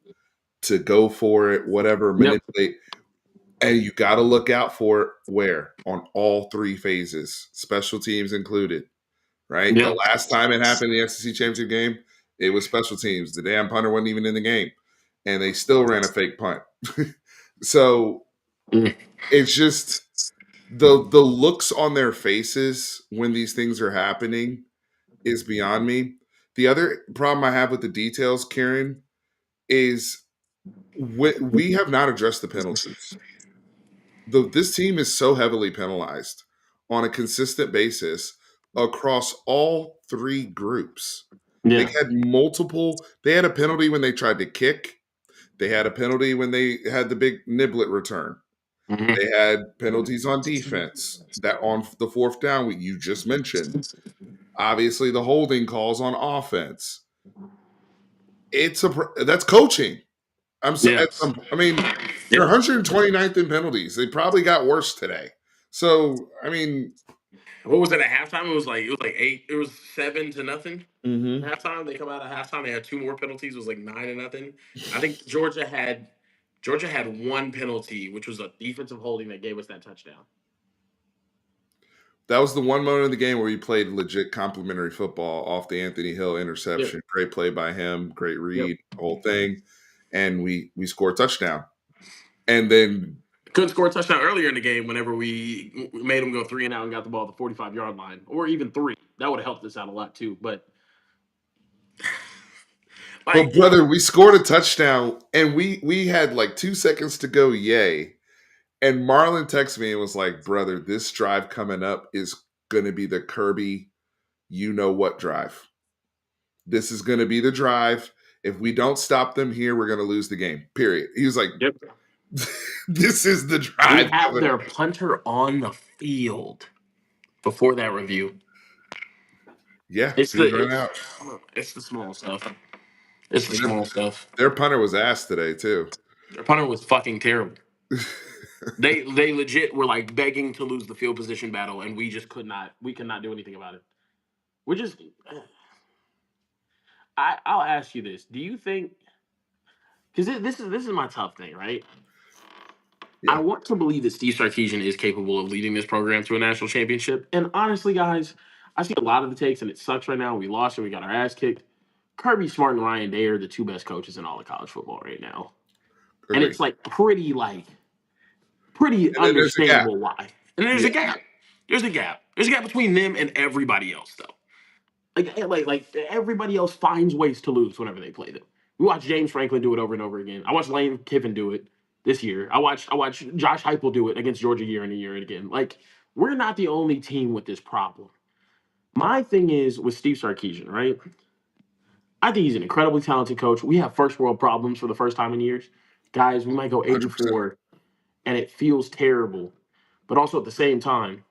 to go for it, whatever, Yep. manipulate. And you got to look out for it where? On all three phases, special teams included, right? The Yep. last time it happened in the SEC championship game, it was special teams. The damn punter wasn't even in the game, and they still ran a fake punt. So Mm, it's just the looks on their faces when these things are happening is beyond me. The other problem I have with the details, Karen, is we have not addressed the penalties. This team is so heavily penalized on a consistent basis across all three groups. They yeah. had multiple. They had a penalty when they tried to kick. They had a penalty when they had the big niblet return. Hmm. They had penalties on defense that on the fourth down what you just mentioned. Obviously, the holding calls on offense. That's coaching. I'm so. Yeah. I mean, they're Yep. 129th in penalties. They probably got worse today. So I mean, What was it at halftime? It was like eight. It was 7-0. hmm Halftime. They come out of halftime. They had two more penalties. It was like 9-0. I think Georgia had one penalty, which was a defensive holding that gave us that touchdown. that was the one moment of the game where we played legit complimentary football off the Anthony Hill Yep. interception. Great play by him. Great Yep. read. Whole thing, and we scored a touchdown. And then Couldn't score a touchdown earlier in the game whenever we made them go 3-and-out and got the ball at the 45-yard line, or even three. That would have helped us out a lot too. But But like, brother, we scored a touchdown and we had like 2 seconds to go, yay. And Marlon texted me and was like, brother, this drive coming up is gonna be the Kirby you know what drive. This is gonna be the drive. If we don't stop them here, we're gonna lose the game. Period. He was like, yep. this is the We drive have coming up. their punter on the field before that review. Yeah, It's he was the running it's out. it's the small stuff. It's the Their, small stuff. their punter was ass today too. Their punter was fucking terrible. They legit were like begging to lose the field position battle, and we just could not. We could not do anything about it. We just I'll ask you this: do you think? Because this is my tough thing, right? I Yeah, want to believe that Steve Sarkisian is capable of leading this program to a national championship. And honestly, guys, I see a lot of the takes, and it sucks right now. We lost and we got our ass kicked. Kirby Smart and Ryan Day are the two best coaches in all of college football right now, and agree. it's like pretty And then there's a gap. understandable why. And there's Yeah, a gap. There's a gap. There's a gap between them and everybody else, though. Like everybody else finds ways to lose whenever they play them. We watch James Franklin do it over and over again. I watched Lane Kiffin do it this year. I watched Josh Heupel do it against Georgia year in and year and again. Like we're not the only team with this problem. My thing is with Steve Sarkisian, right? I think he's an incredibly talented coach. We have first world problems for the first time in years. Guys, we might go 100%. 8-4 and it feels terrible. But also at the same time,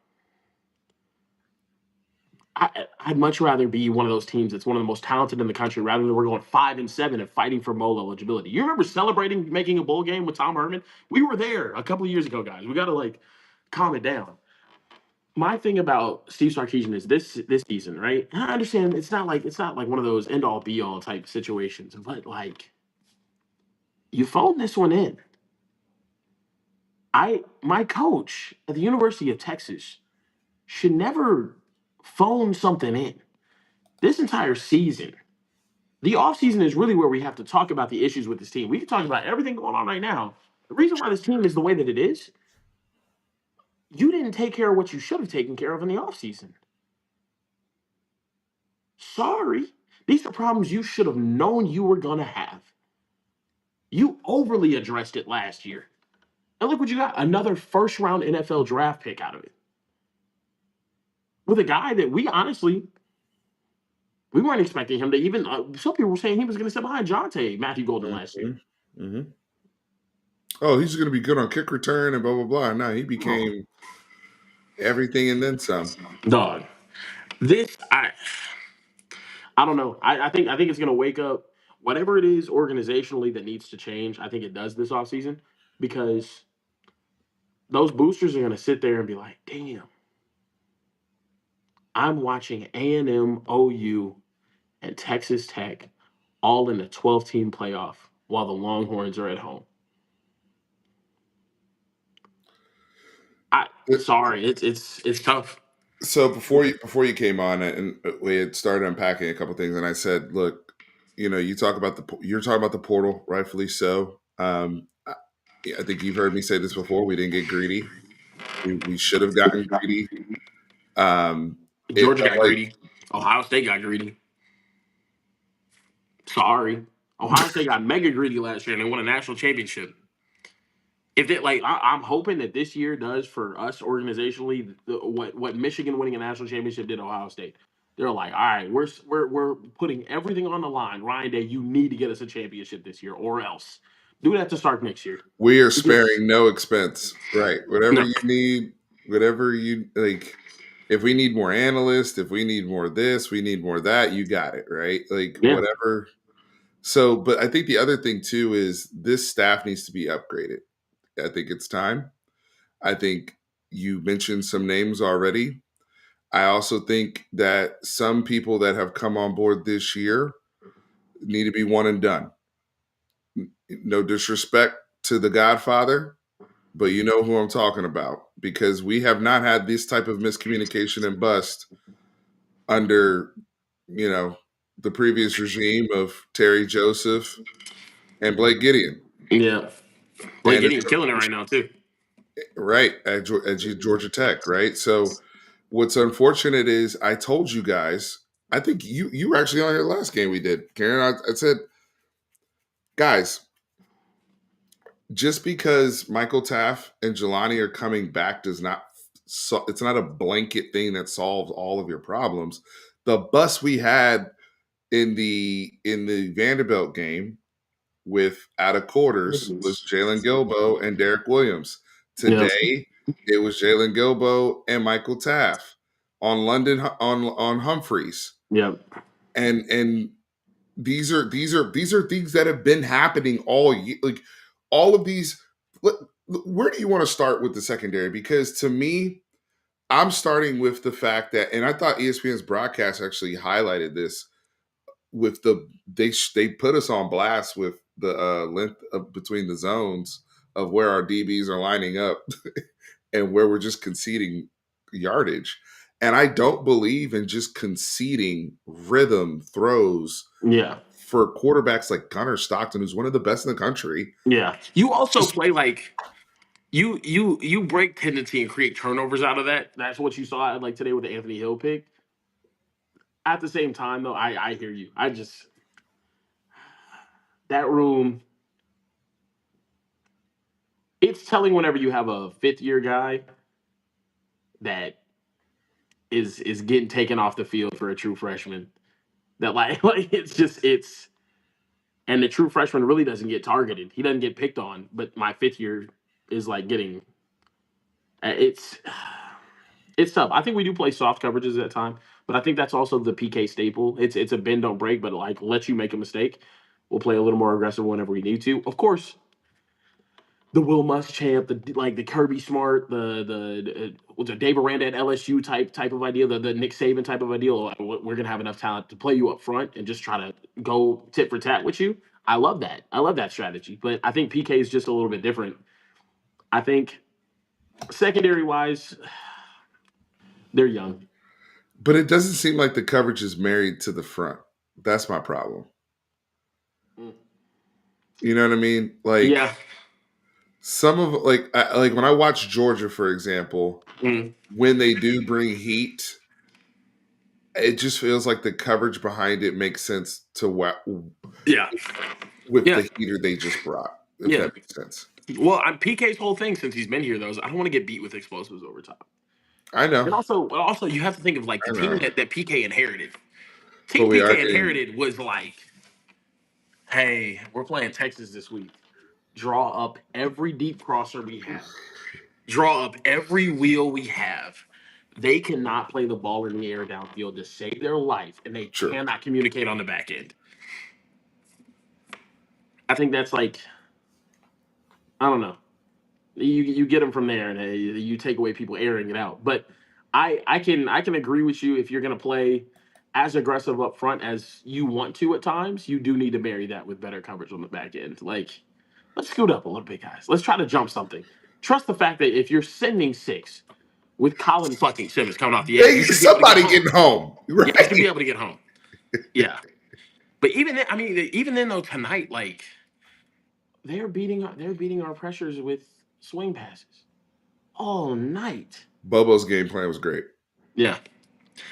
I'd much rather be one of those teams that's one of the most talented in the country rather than we're going 5-7 and fighting for bowl eligibility. You remember celebrating making a bowl game with Tom Herman? We were there a couple of years ago, guys. We got to like calm it down. My thing about Steve Sarkisian is this season, right? I understand it's not like one of those end all be all type situations, but like you phone this one in. My coach at the University of Texas should never phone something in. This entire season, the offseason is really where we have to talk about the issues with this team. We can talk about everything going on right now. The reason why this team is the way that it is, you didn't take care of what you should have taken care of in the offseason. Sorry. These are problems you should have known you were going to have. You overly addressed it last year. And look what you got, another first round NFL draft pick out of it. With a guy that we weren't expecting him to even, some people were saying he was going to sit behind Matthew Golden last year. Hmm. Hmm. Oh, he's going to be good on kick return and blah, blah, blah. Now he Oh, became everything and then some. dog. This, I don't know. I think it's gonna wake up whatever it is organizationally that needs to change. I think it does this offseason because those boosters are gonna sit there and be like, damn, I'm watching A&M, OU, and Texas Tech all in a 12-team playoff while the Longhorns are at home. I sorry, it's tough. So before you came on and we had started unpacking a couple things, and I said, look, you talk about you're talking about the portal, rightfully so. I think you've heard me say this before. We didn't get greedy. We should have gotten greedy. It Georgia felt got like greedy. Ohio State got greedy. Sorry. Ohio State got mega greedy last year and they won a national championship. If it like I'm hoping that this year does for us organizationally what Michigan winning a national championship did to Ohio State. They're like, all right, we're putting everything on the line. Ryan Day, you need to get us a championship this year, or else do that to start next year. we are Because sparing no expense, right? Whatever no, you need, whatever you like. If we need more analysts, if we need more this, we need more that, you got it, right? Like yeah, whatever. So, but I think the other thing too is this staff needs to be upgraded. I think it's time. I think you mentioned some names already. I also think that some people that have come on board this year need to be one and done. No disrespect to the Godfather, but you know who I'm talking about because we have not had this type of miscommunication and bust under, you know, the previous regime of Terry Joseph and Blake Gideon. yeah. Blake And it's Gideon's killing it right now too. right at Georgia Tech, right? So what's unfortunate is I told you guys, I think you were actually on your last game we did, Karen. I said, guys, just because Michael Taft and Jelani are coming back does not it's not a blanket thing that solves all of your problems. The bus we had in the Vanderbilt game with out of quarters was Jalen Gilbo and Derek Williams. Yeah, Today it was Jalen Gilbo and Michael Taft on London on Humphreys. yeah, And these are things that have been happening all year. Like all of these. Where do you want to start with the secondary? Because to me, I'm starting with the fact that, and I thought ESPN's broadcast actually highlighted this. with they put us on blast with the length of between the zones of where our DBs are lining up and where we're just conceding yardage. And I don't believe in just conceding rhythm throws Yeah. for quarterbacks like Gunnar Stockton, who's one of the best in the country. Yeah. You also Just play like you break tendency and create turnovers out of that. That's what you saw like today with the Anthony Hill pick. At the same time, though, I hear you. I just that room. It's telling whenever you have a fifth year guy that is getting taken off the field for a true freshman. That like it's just it's and the true freshman really doesn't get targeted. He doesn't get picked on. But my fifth year is like getting it's it's tough. I think we do play soft coverages at that time, but I think that's also the PK staple. It's a bend don't break, but like let you make a mistake. We'll play a little more aggressive whenever we need to. Of course, the Will Muschamp, the Kirby Smart, the what's a Dave Aranda at LSU type of idea, the Nick Saban type of idea. Like, we're gonna have enough talent to play you up front and just try to go tit for tat with you. I love that. I love that strategy. But I think PK is just a little bit different. I think secondary wise, they're young. but it doesn't seem like the coverage is married to the front. That's my problem. Mm. You know what I mean? Like Yeah. some of like when I watch Georgia, for example, Mm. when they do bring heat, it just feels like the coverage behind it makes sense to what Yeah. with Yeah. the heater they just brought, if Yeah. that makes sense. Well, PK's whole thing since he's been here though is I don't want to get beat with explosives over time. I know, And also you have to think of like the I team know, that PK inherited. but Team we are PK getting inherited was like, hey, we're playing Texas this week. Draw up every deep crosser we have. Draw up every wheel we have. They cannot play the ball in the air downfield to save their life, and they sure. cannot communicate on the back end. I think that's like, I don't know. You get them from there, and you take away people airing it out. But I can agree with you if you're going to play as aggressive up front as you want to at times. You do need to marry that with better coverage on the back end. Like, let's scoot up a little bit, guys. Let's try to jump something. Trust the fact that if you're sending six with Colin fucking Simmons coming off the edge, They you should be able to get somebody home. getting home, Yeah, you should be right? able to get home. Yeah, but even then, I mean, even then though tonight, like they're beating our pressures with swing passes all night. Bobo's game plan was great. Yeah.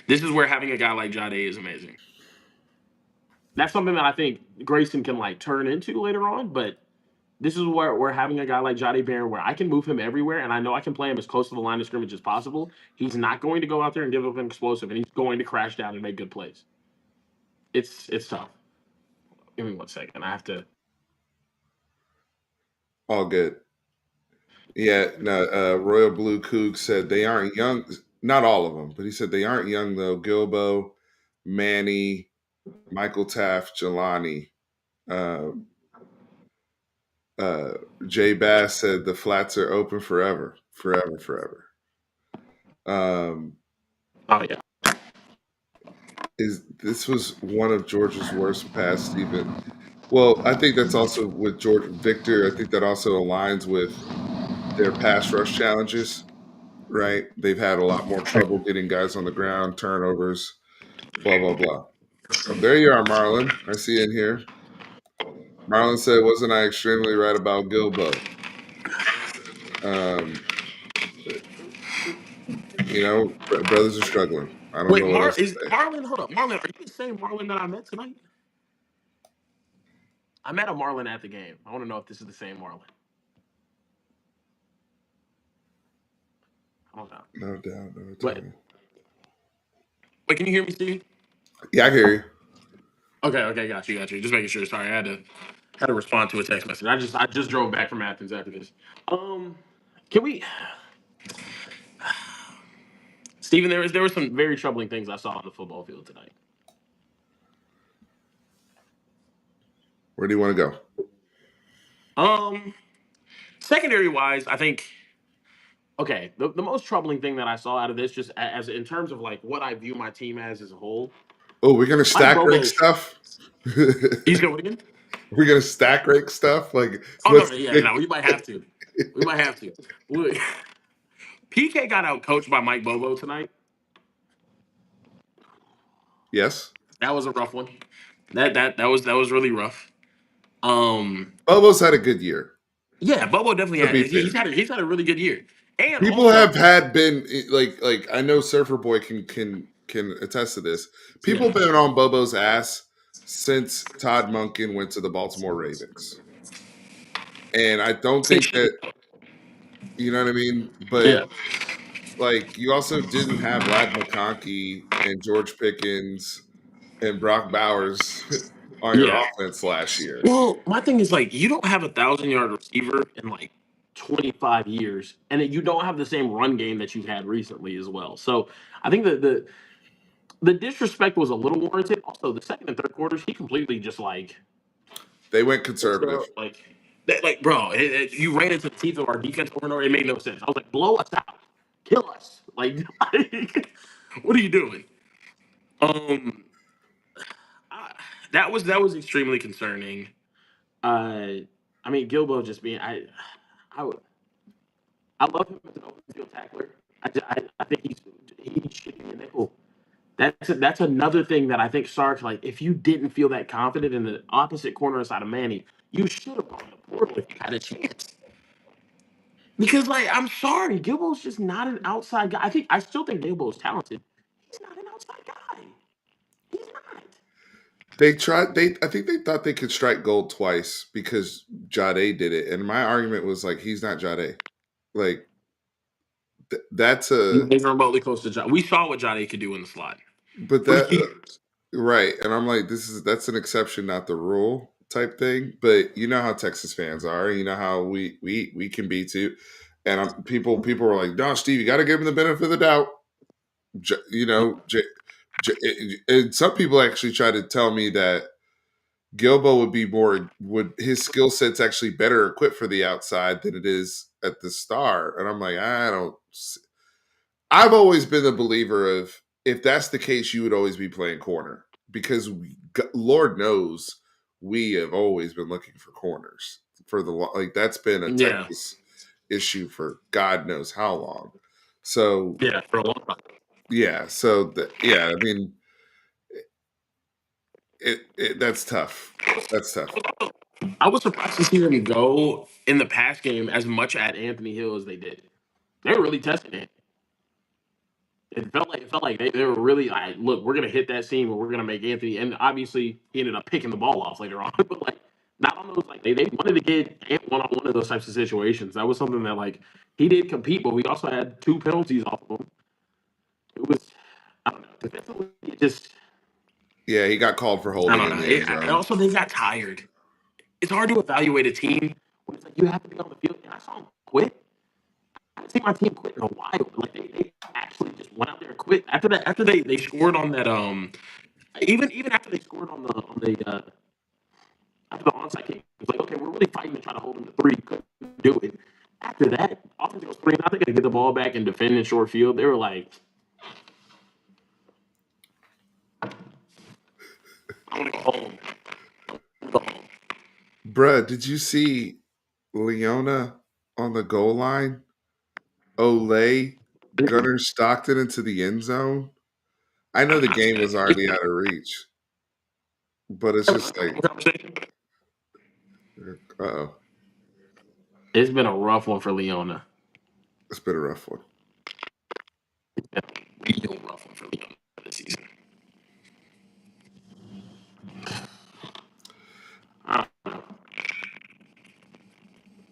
This is where having a guy like Jade is amazing. That's something that I think Grayson can like turn into later on, but this is where we're having a guy like Jade Barron where I can move him everywhere and I know I can play him as close to the line of scrimmage as possible. He's not going to go out there and give up an explosive and he's going to crash down and make good plays. It's tough. Give me 1 second. I have to All good. Yeah, no, Royal Blue Coog said they aren't young. Not all of them, but he said they aren't young though. Gilbo, Manny, Michael Taft, Jelani. Uh, uh, Jay Bass said the flats are open forever, forever, forever. Um, Oh yeah. is this was one of Georgia's worst pass even? Well, I think that's also with George Victor. I think that also aligns with their pass rush challenges. Right? They've had a lot more trouble getting guys on the ground, turnovers, blah blah blah. Oh, there you are, Marlon. I see in here. Marlon said, "Wasn't I extremely right about Gilbo?" Um, brothers are struggling. I don't Wait, know what else to Is say. Marlon, hold up. Marlon, are you the same Marlon that I met tonight? I met a Marlon at the game. I want to know if this is the same Marlon. I don't know. No doubt, no But time. wait, can you hear me, Steve? Yeah, I hear you. Okay, got you. Just making sure. Sorry, I had to respond to a text message. I just drove back from Athens after this. Um, can we, Steven? There were some very troubling things I saw on the football field tonight. Where do you want to go? Um, secondary wise, I think okay. The most troubling thing that I saw out of this, just as in terms of like what I view my team as a whole. Oh, we're gonna Mike stack rank Bobo, stuff. he's going again. We're gonna stack rank stuff. Like, Oh no, what's no, yeah, the no, we might have to. We might have to. Look, PK got out coached by Mike Bobo tonight. yes? That was a rough one. That was really rough. Um, Bobo's had a good year. yeah, Bobo definitely To had. be He's fair, had he's had a really good year, and people also, have had been like I know Surfer Boy can attest to this. People yeah, have been on Bobo's ass since Todd Monken went to the Baltimore Ravens, and I don't they think that should. you know what I mean. But Yeah, like, you also didn't have Lad McConkey and George Pickens and Brock Bowers on your yeah. offense last year. Well, my thing is like you don't have 1,000 yard receiver in like 25 years, and you don't have the same run game that you've had recently as well. So I think that the disrespect was a little warranted. Also, the second and third quarters, he completely just like They went conservative. like that, like bro, you ran into the teeth of our defense over and over. It made no sense. I was like, blow us out, kill us. Like, what are you doing? Um, I, that was extremely concerning. I mean, Gilbo just being I would I love him as an open field tackler. I think he should be a nickel. That's another thing that I think Sark, like, if you didn't feel that confident in the opposite corner side of Manny, you should have gone to the portal if you had a chance. Because, like, I'm sorry, Gilbo's just not an outside guy. I still think Gilbo's talented. He's not an outside guy. He's not. They tried. I think they thought they could strike gold twice because Jade did it, and my argument was like, he's not Jade. Like, that's a He's remotely close to John. We saw what Johnny could do in the slot but for that years. right, and I'm like, that's an exception, not the rule type thing. But you know how Texas fans are. You know how we can be too. And people were like, no, Steve, you got to give him the benefit of the doubt. You know, and some people actually try to tell me that Gilbo would be more would his skill set's actually better equipped for the outside than it is at the star. And I'm like, I don't. I've always been a believer of, if that's the case, you would always be playing corner because Lord knows we have always been looking for corners for like, that's been a Yeah, Texas issue for God knows how long. So yeah, for a long time. yeah, so yeah, I mean, that's tough. That's tough. I was surprised to see them go in the pass game as much at Anthony Hill as they did. They were really testing it. It felt like they were really like, look, we're gonna hit that seam, and we're gonna make Anthony. And obviously, he ended up picking the ball off later on. But like, not on those, like, they wanted to get Ant one on one of those types of situations. That was something that, like, he did compete, but we also had two penalties off of him. It was, I don't know, defensively, it just, Yeah, he got called for I holding don't in know. the end And zone. also, they got tired. It's hard to evaluate a team when it's like you have to be on the field. And I saw him quit. I haven't seen my team quit in a while. Like, they actually just went out there and quit after that. After they scored on that, even after they scored on the after the onside kick, it was like, okay, we're really fighting to try to hold them to three. Couldn't do it. After that, offense goes three. Now they're gonna get the ball back and defend in short field. They were like, I want to go home. Go home. Bruh, did you see Leona on the goal line? Olay Gunner Stockton into the end zone? I know the game was already out of reach, but it's just like, oh, It's been a rough one for Leona. it's been a rough one. It's been a real rough one for Leona this season.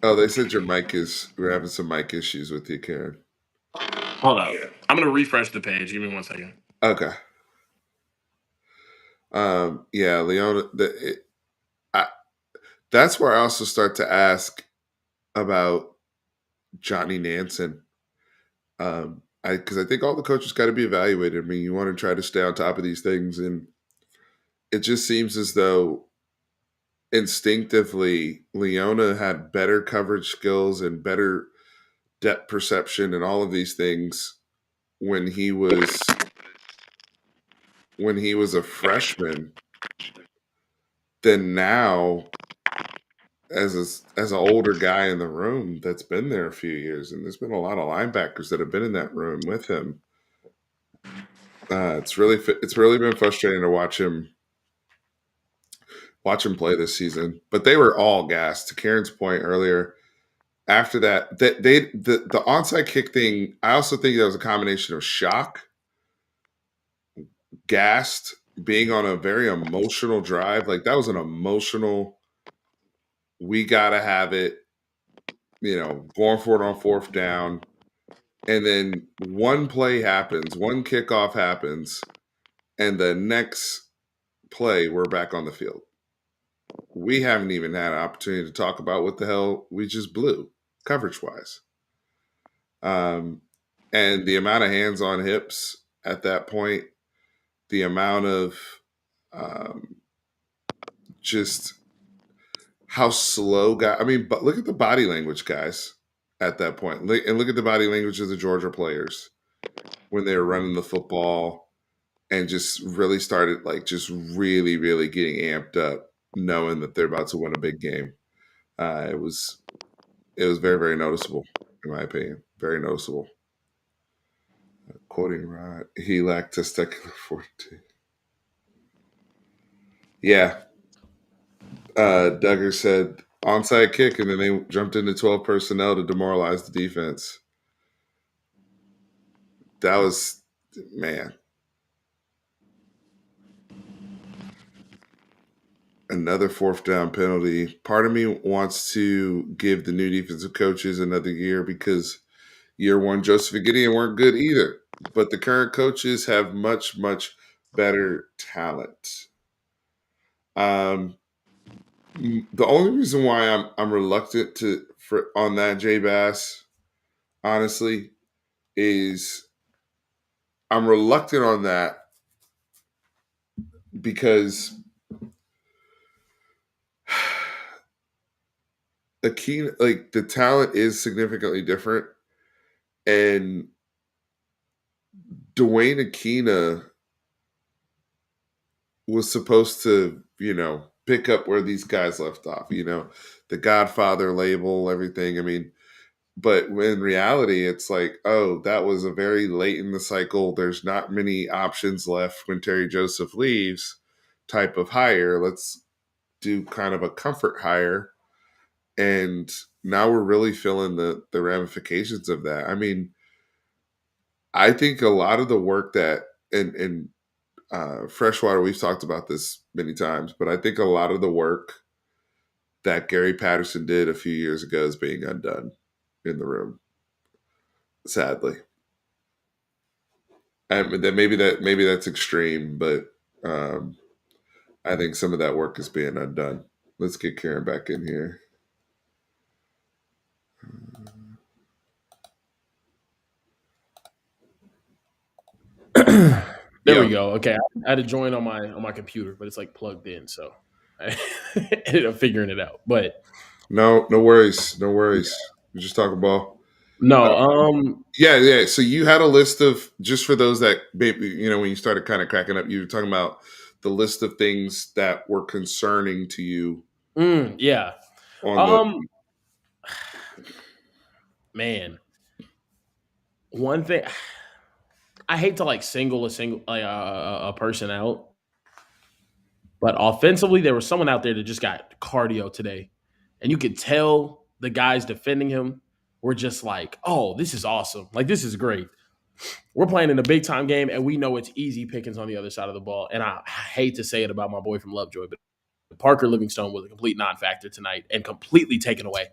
Oh, they said your mic is, we're having some mic issues with you, Karen. Hold up. I'm gonna refresh the page. Give me 1 second. Okay. Yeah, Leona, I, that's where I also start to ask about Johnny Nansen. Because I think all the coaches got to be evaluated. I mean, you want to try to stay on top of these things, and it just seems as though instinctively Leona had better coverage skills and better depth perception and all of these things when he was when he was a freshman than now as an older guy in the room that's been there a few years. And there's been a lot of linebackers that have been in that room with him. It's really been frustrating to watch him play this season. But they were all gassed. To Karen's point earlier, after that, the onside kick thing. I also think that was a combination of shock, gassed, being on a very emotional drive. Like that was an emotional. We gotta have it. Going for it on fourth down, and then one play happens, one kickoff happens, and the next play we're back on the field. We haven't even had an opportunity to talk about what the hell we just blew coverage wise. Um, and the amount of hands on hips at that point, the amount of um, just how slow guy. I mean, but look at the body language, guys, at that point, and look at the body language of the Georgia players when they were running the football and just really started like just really, really getting amped up, knowing that they're about to win a big game. It was very, very noticeable, in my opinion. Very noticeable. Quoting Rod, he lacked testicular fortitude. Yeah. Duggar said onside kick, and then they jumped into 12 personnel to demoralize the defense. That was, man, another fourth down penalty. Part of me wants to give the new defensive coaches another year because year one, Joseph and Gideon weren't good either. But the current coaches have much, much better talent. Um, the only reason why I'm reluctant on that J Bass, honestly, is I'm reluctant on that because Akina, like the talent is significantly different, and Dwayne Akina was supposed to, pick up where these guys left off. The Godfather label, everything. I mean, but in reality, it's like, oh, that was a very late in the cycle. There's not many options left when Terry Joseph leaves. Type of hire. Let's do kind of a comfort hire, and now we're really feeling the ramifications of that. I mean, I think a lot of the work that and freshwater, we've talked about this many times, but I think a lot of the work that Gary Patterson did a few years ago is being undone in the room, sadly. And maybe that's extreme, but um, I think some of that work is being undone. Let's get Karen back in here. There we Yeah, go. Okay, I had to join on my computer, but it's like plugged in, so I ended up figuring it out. But no worries, no worries. We just talk about. Uh, no, yeah, yeah. So you had a list of, just for those that maybe when you started kind of cracking up, you were talking about the list of things that were concerning to you yeah, on the. um, man, one thing I hate to like single a person out, but offensively, there was someone out there that just got cardio today, and you could tell the guys defending him were just like, "Oh, this is awesome! Like this is great." We're playing in a big time game, and we know it's easy pickings on the other side of the ball. And I hate to say it about my boy from Lovejoy, but Parker Livingstone was a complete non-factor tonight and completely taken away.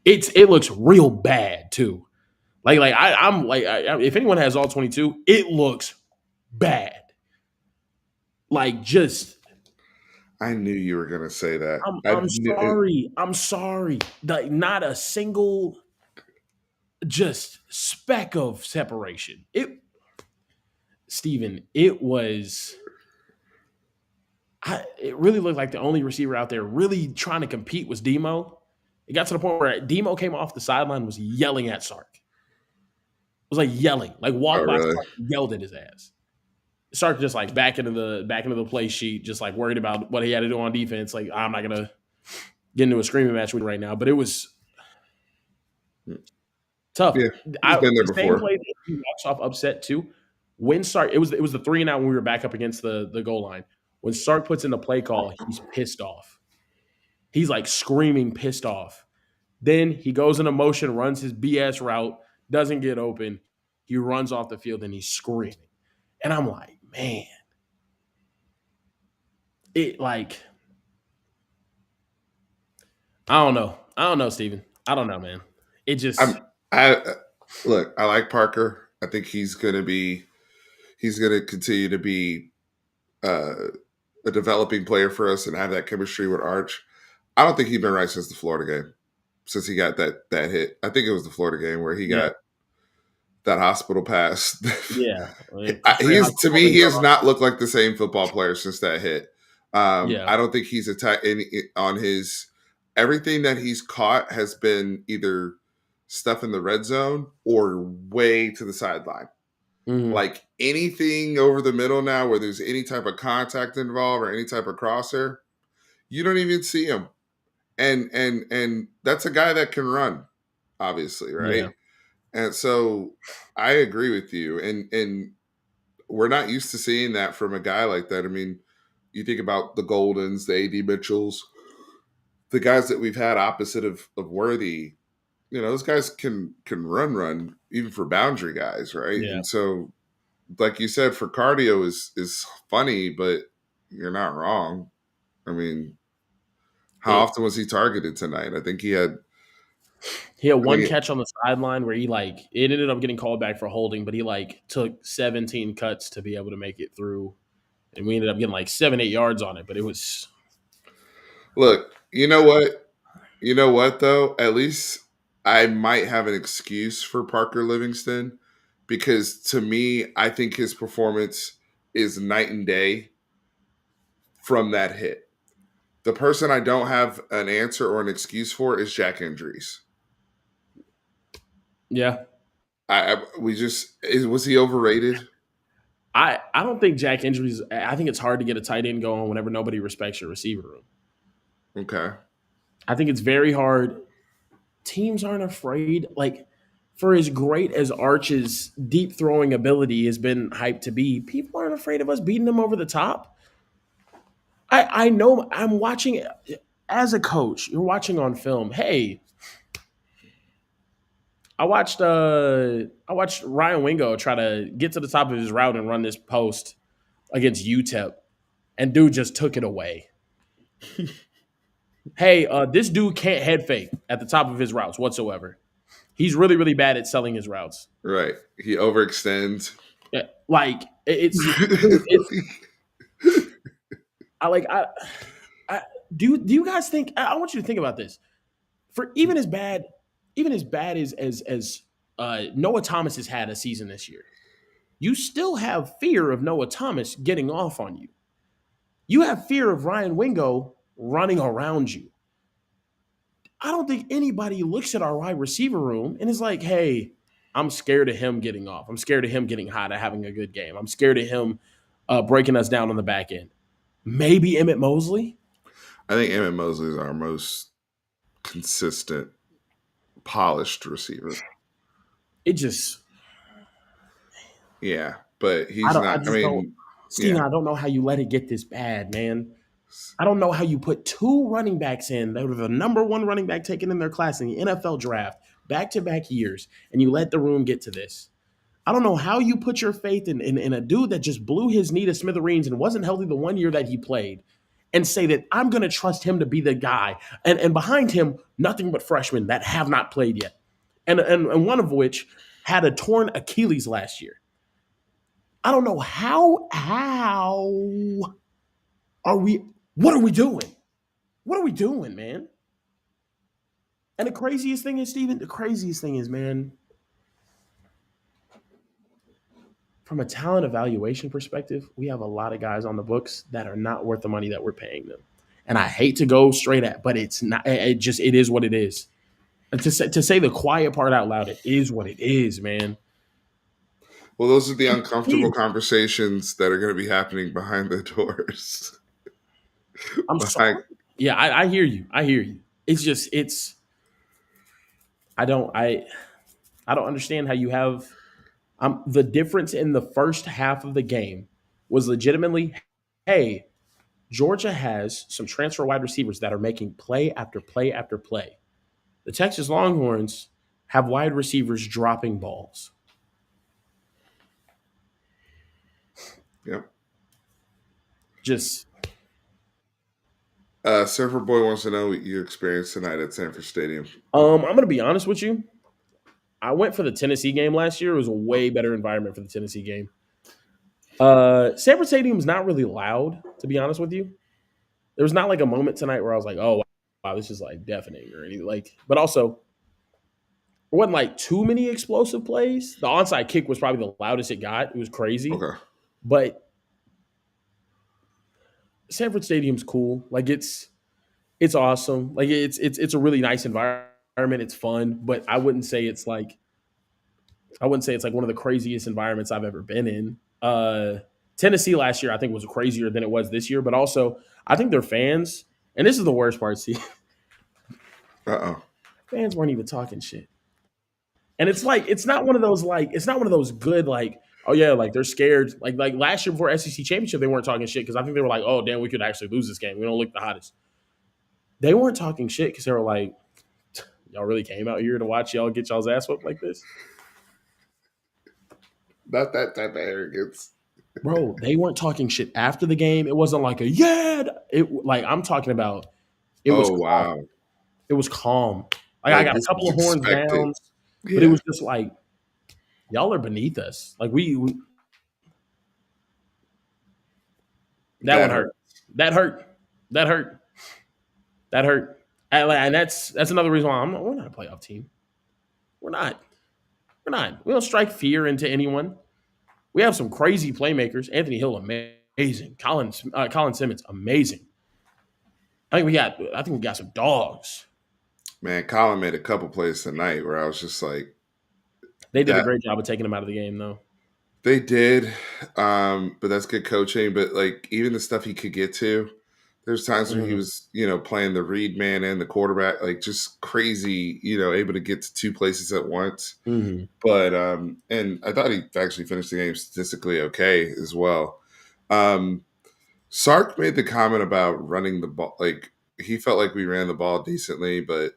It looks real bad too. I'm like, if anyone has all 22, it looks bad. Like just I knew you were going to say that. I'm sorry. I'm sorry. Like not a single just speck of separation. Steven, it really looked like the only receiver out there really trying to compete was Demo. It got to the point where Demo came off the sideline, was yelling at Sark. It was like yelling, like Oh, walked by really? Sark, yelled at his ass. Sark just like back into the play sheet, just like worried about what he had to do on defense. Like, I'm not gonna get into a screaming match with you right now, but it was tough. Yeah, he's been there The same before. play that he walks off upset too. When Sark, it was the 3-and-out when we were back up against the goal line. When Sark puts in the play call, he's pissed off. He's like screaming, pissed off. Then he goes into motion, runs his BS route, doesn't get open. He runs off the field and he's screaming. And I'm like, man, it like I don't know, Steven. I don't know, man. It just I'm I look. I like Parker. I think he's gonna continue to be uh, a developing player for us and have that chemistry with Arch. I don't think he's been right since the Florida game. Since he got that hit, I think it was the Florida game where he yeah, got that hospital pass. yeah. He Straight is to me. holding He has guard. not looked like the same football player since that hit. Yeah. I don't think he's attacked on his everything that he's caught has been either stuff in the red zone or way to the sideline. Hmm. Like anything over the middle now, where there's any type of contact involved or any type of crosser, you don't even see him. And that's a guy that can run, obviously, right? Yeah. And so I agree with you. And we're not used to seeing that from a guy like that. I mean, you think about the Goldens, the AD Mitchells, the guys that we've had opposite of Worthy. You know, those guys can run even for boundary guys, right? Yeah. And so, like you said, for cardio is funny, but you're not wrong. I mean, how It often was he targeted tonight? I think he had. He had I one think catch on the sideline where he like it ended up getting called back for holding, but he like took 17 cuts to be able to make it through. And we ended up getting like 7-8 yards on it. But it was look. You know what? You know what though? At least I might have an excuse for Parker Livingston because to me, I think his performance is night and day from that hit. The person I don't have an answer or an excuse for is Jack Injuries. yeah. We just was he overrated? I don't think Jack injuries. I think it's hard to get a tight end going whenever nobody respects your receiver room. Okay. I think it's very hard. Teams aren't afraid. Like for as great as Arch's deep throwing ability has been hyped to be, people aren't afraid of us beating them over the top. I know I'm watching as a coach. You're watching on film. Hey, I watched Ryan Wingo try to get to the top of his route and run this post against UTEP, and dude just took it away. Hey, this dude can't head fake at the top of his routes whatsoever. He's really, really bad at selling his routes. Right. He overextends. Yeah, like it's dude, it's I like I do you guys think I want you to think about this. For even as bad as Noah Thomas has had a season this year, you still have fear of Noah Thomas getting off on you. You have fear of Ryan Wingo running around you. I don't think anybody looks at our wide receiver room and is like, hey, I'm scared of him getting off. I'm scared of him getting hot at having a good game. I'm scared of him breaking us down on the back end. Maybe Emmett Mosley. I think Emmett Mosley is our most consistent, polished receiver. It just, Yeah, but he's I not. I just don't, mean, Steven, yeah, I don't know how you let it get this bad, man. I don't know how you put two running backs in that were the number one running back taken in their class in the NFL draft back to back years, and you let the room get to this. I don't know how you put your faith in a dude that just blew his knee to smithereens and wasn't healthy the one year that he played and say that I'm going to trust him to be the guy. And behind him, nothing but freshmen that have not played yet. And one of which had a torn Achilles last year. I don't know how are we, what are we doing? What are we doing, man? And the craziest thing is, Steven, the craziest thing is, man, from a talent evaluation perspective, we have a lot of guys on the books that are not worth the money that we're paying them. And I hate to go straight at, but it's not. It is what it is. And to say the quiet part out loud, it is what it is, man. Well, those are the uncomfortable conversations that are going to be happening behind the doors. I'm sorry. behind, Yeah, I hear you. I hear you. It's just it's I don't I don't understand how you have the difference in the first half of the game was legitimately, hey, Georgia has some transfer wide receivers that are making play after play after play. The Texas Longhorns have wide receivers dropping balls. yeah. Just Surfer Boy wants to know what you experienced tonight at Sanford Stadium. I'm gonna be honest with you. I went for the Tennessee game last year. It was a way better environment for the Tennessee game. Sanford Stadium is not really loud, to be honest with you. There was not like a moment tonight where I was like, oh wow, this is like deafening or anything. Like, but also there wasn't like too many explosive plays. The onside kick was probably the loudest it got. It was crazy. Okay. But Sanford Stadium's cool. Like it's awesome. Like it's a really nice environment. It's fun, but I wouldn't say it's like one of the craziest environments I've ever been in. Tennessee last year I think was crazier than it was this year, but also I think their fans, and this is the worst part, see, Uh-oh. fans weren't even talking shit. And it's like it's not one of those good like oh yeah like they're scared like last year before SEC championship they weren't talking shit because I think they were like oh damn we could actually lose this game we don't look the hottest. They weren't talking shit because they were like y'all really came out here to watch y'all get y'all's ass whooped like this, Not that type of arrogance. bro. They weren't talking shit after the game. It wasn't like a yeah. It like I'm talking about. It was Oh, calm. wow. It was calm. Like I Like, got a this couple was of horns expected. down, but it Yeah. was just like y'all are beneath us. Like that one That hurt. hurt. That hurt. That hurt. That hurt. And that's another reason why we're not a playoff team. We're not. We're not. We don't strike fear into anyone. We have some crazy playmakers. Anthony Hill, amazing. Colin Simmons, amazing. I think we got some dogs. Man, Colin made a couple plays tonight where I was just like, They did a that great job of taking him out of the game, though. they did. But that's good coaching. But like even the stuff he could get to, there's times where he Mm-hmm. was, playing the read man and the quarterback, like just crazy, able to get to two places at once. Mm-hmm. But and I thought he actually finished the game statistically okay as well. Sark made the comment about running the ball. Like he felt like we ran the ball decently, but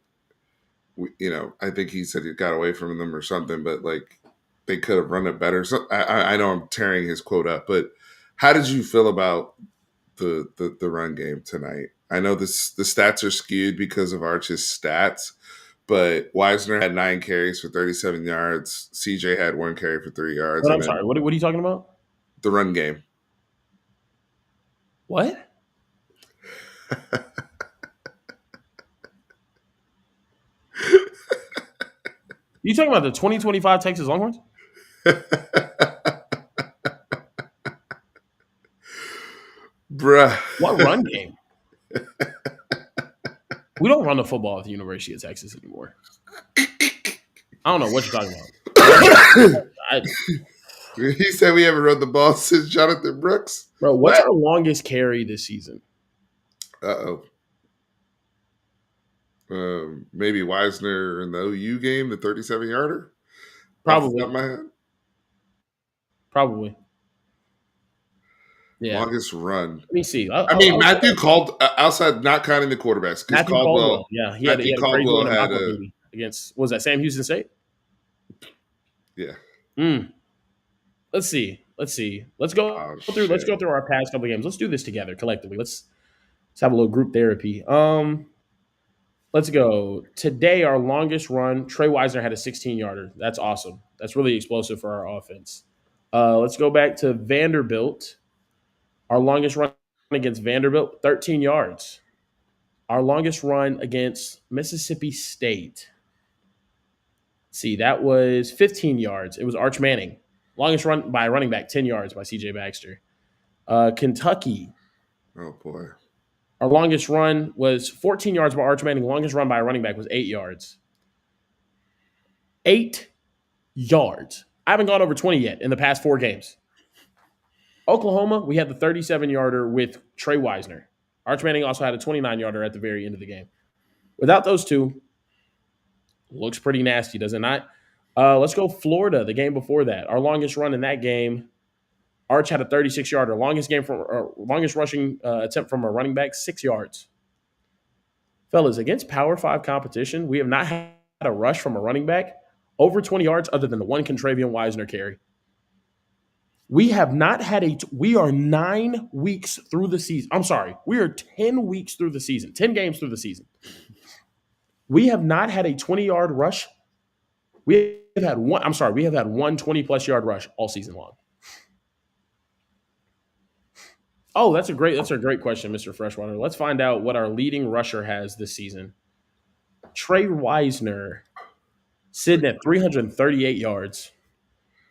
I think he said it got away from them or something. But like they could have run it better. So I know I'm tearing his quote up, but how did you feel about the run game tonight? I know the stats are skewed because of Arch's stats, but Wisner had 9 carries for 37 yards. CJ had 1 carry for 3 yards, But and I'm then sorry. What are you talking about? the run game. What? You talking about the 2025 Texas Longhorns? Bruh. What run game? We don't run the football at the University of Texas anymore. I don't know what you're talking about. He said we haven't run the ball since Jonathan Brooks. Bro, what's What? our longest carry this season? Uh-oh. Maybe Wisner in the OU game, the 37-yarder? Off the top of Probably. my head. Probably. Yeah. Longest run. Let me see. I mean, Matthew called outside, not counting the quarterbacks, because Matthew Caldwell. Yeah, he had Matthew a crazy Caldwell one in had Aqua Baby against was that Sam Houston State? yeah. Let's see. Let's go Oh through. Let's shit. go through our past couple of games. Let's do this together collectively. Let's have a little group therapy. Let's go. Today, our longest run, Trey Wisner had a 16-yarder. That's awesome. That's really explosive for our offense. Let's go back to Vanderbilt. Our longest run against Vanderbilt, 13 yards. Our longest run against Mississippi State. See, that was 15 yards. It was Arch Manning. Longest run by a running back, 10 yards by CJ Baxter. Kentucky, Oh boy. our longest run was 14 yards by Arch Manning. Longest run by a running back was 8 yards. 8 yards. I haven't gone over 20 yet in the past 4 games. Oklahoma, we had the 37-yarder with Trey Wisner. Arch Manning also had a 29-yarder at the very end of the game. Without those two, looks pretty nasty, does it not? Let's go Florida, the game before that. Our longest run in that game, Arch had a 36-yarder. Longest rushing attempt from a running back, 6 yards. Fellas, against Power 5 competition, we have not had a rush from a running back over 20 yards other than the one Contravian Wisner carry. We have not had we are 9 weeks through the season. I'm sorry, we are 10 weeks through the season, 10 games through the season. We have not had a 20-yard rush. We have had one 20-plus yard rush all season long. Oh, that's a great question, Mr. Freshwater. Let's find out what our leading rusher has this season. Trey Wisner sitting at 338 yards.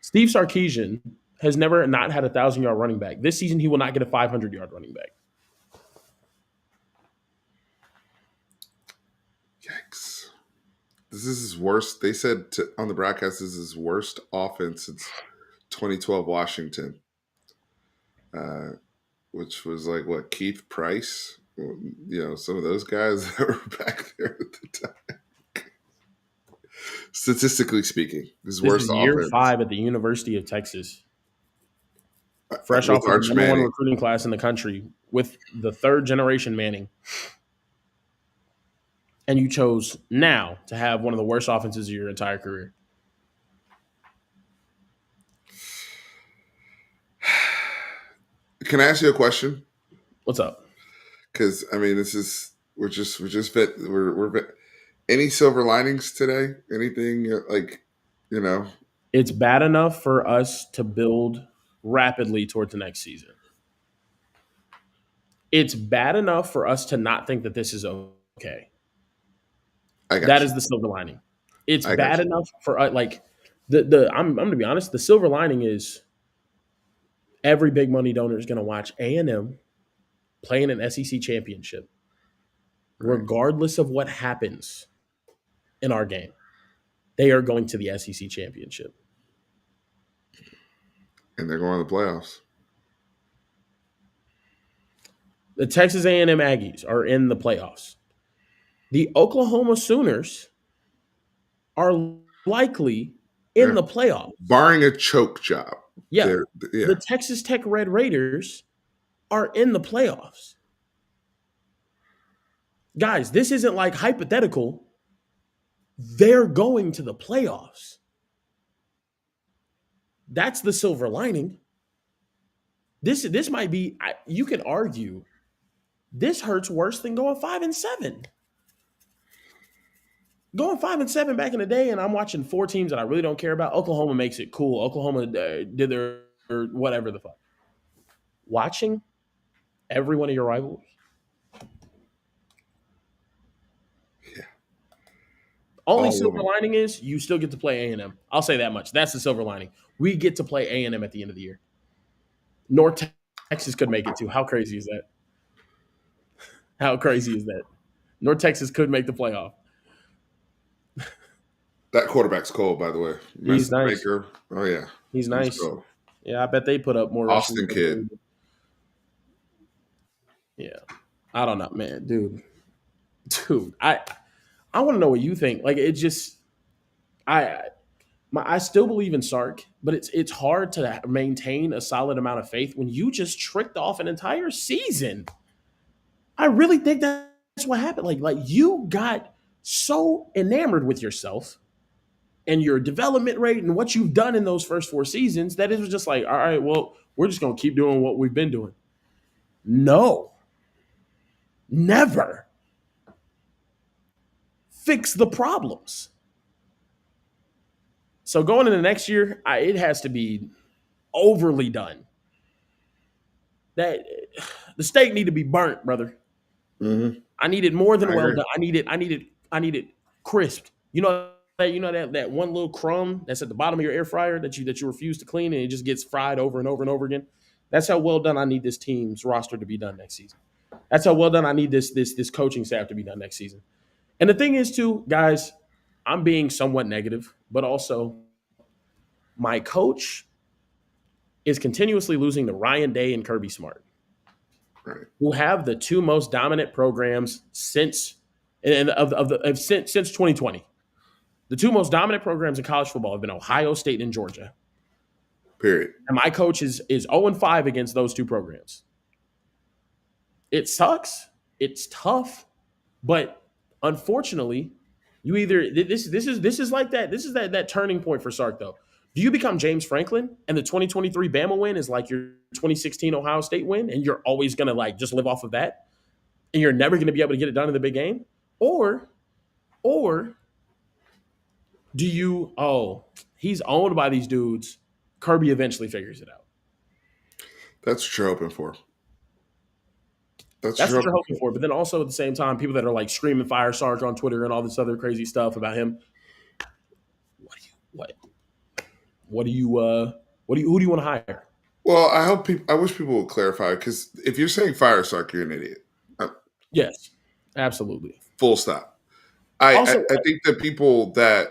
Steve Sarkisian has never not had a 1,000-yard running back. This season, he will not get a 500-yard running back. Yikes. This is his worst. They said on the broadcast, this is his worst offense since 2012 Washington, which was like, what, Keith Price? Some of those guys that were back there at the time. Statistically speaking, his This worst is year offense. 5 at the University of Texas. Fresh off of the number 1 recruiting class in the country with the 3rd generation Manning. And you chose now to have one of the worst offenses of your entire career. Can I ask you a question? What's up? Because we're any silver linings today? Anything It's bad enough for us to build rapidly towards the next season. It's bad enough for us to not think that this is okay. That is the silver lining. It's bad enough for I'm going to be honest. The silver lining is every big money donor is going to watch A&M playing an SEC championship, regardless of what happens in our game. They are going to the SEC championship, and they're going to the playoffs. The Texas A&M Aggies are in the playoffs. The Oklahoma Sooners are likely in the playoffs, barring a choke job. Yeah. The Texas Tech Red Raiders are in the playoffs. Guys, this isn't like hypothetical. They're going to the playoffs. That's the silver lining. This might be, you could argue, this hurts worse than going 5-7. Going 5-7 back in the day, and I'm watching 4 teams that I really don't care about. Oklahoma makes it cool. Oklahoma did their whatever the fuck. Watching every one of your rivals. Yeah. Only silver lining is you still get to play A&M. I'll say that much. That's the silver lining. We get to play A&M at the end of the year. North Texas could make it too. How crazy is that? How crazy is that? North Texas could make the playoff. That quarterback's cold, by the way. He's nice. Oh, yeah. He's nice. Yeah, I bet they put up more. Austin kid. Yeah. I don't know, man. Dude, I want to know what you think. Like, it just I still believe in Sark, but it's hard to maintain a solid amount of faith when you just tricked off an entire season. I really think that's what happened. Like you got so enamored with yourself and your development rate and what you've done in those first 4 seasons that it was just like, all right, well, we're just going to keep doing what we've been doing. No. Never. Fix the problems. So going into next year, it has to be overly done. That the steak need to be burnt, brother. Mm-hmm. I need it more than well done. I need it crisped. You know that one little crumb that's at the bottom of your air fryer that you refuse to clean and it just gets fried over and over and over again. That's how well done I need this team's roster to be done next season. That's how well done I need this coaching staff to be done next season. And the thing is, too, guys, I'm being somewhat negative, but also My coach is continuously losing to Ryan Day and Kirby Smart, Right. who have the two most dominant programs since since 2020. The two most dominant programs in college football have been Ohio State and Georgia. Period. And my coach is 0-5 against those two programs. It sucks. It's tough, but unfortunately, you either this is like that. This is that turning point for Sark though. Do you become James Franklin and the 2023 Bama win is like your 2016 Ohio State win, and you're always gonna like just live off of that, and you're never gonna be able to get it done in the big game? Or do you, he's owned by these dudes. Kirby eventually figures it out. That's what you're hoping for. That's what That's you're what you're hoping hoping for. for. But then also at the same time, people that are like screaming fire Sark on Twitter and all this other crazy stuff about him. What what do you who do you want to hire? Well, I wish people would clarify, because if you're saying fire Sark, you're an idiot. Uh, Yes, absolutely. Full stop. I Also, think that people that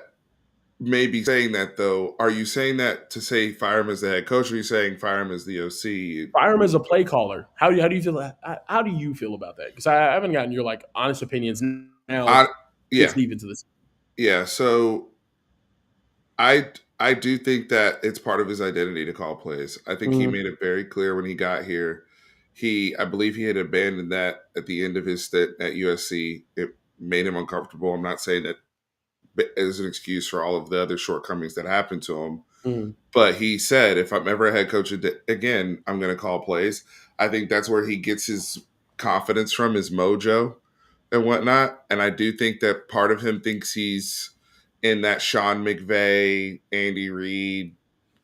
may be saying that, though, are you saying that to say fire him as the head coach, or are you saying fire him as the OC? fire him as a play caller. How do you feel? How do you feel about that? Because I haven't gotten your like honest opinions now I, this yeah, deep into this. yeah. So I do think that it's part of his identity to call plays. I think he Mm, made it very clear when he got here. I believe he had abandoned that at the end of his stint at USC. It made him uncomfortable. I'm not saying that as an excuse for all of the other shortcomings that happened to him. mm, But he said, if I'm ever a head coach again, I'm going to call plays. I think that's where he gets his confidence from, his mojo and whatnot. And I do think that part of him thinks he's in that Sean McVay, Andy Reid,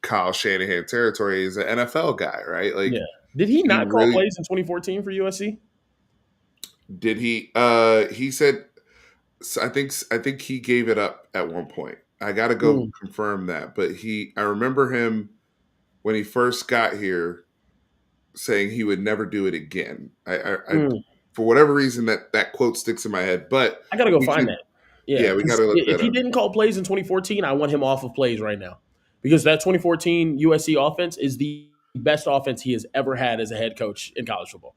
Kyle Shanahan territory. He's an NFL guy, right? yeah. Like, Did he he not call really plays in 2014 for USC? did. He said, I think he gave it up at one point. I got to go Mm, confirm that, but I remember him when he first got here saying he would never do it again. I mm. for whatever reason that quote sticks in my head, but I gotta go we find could, that. Yeah, yeah, we got because to look if that he up. didn't call plays in 2014, I want him off of plays right now. Because that 2014 USC offense is the best offense he has ever had as a head coach in college football.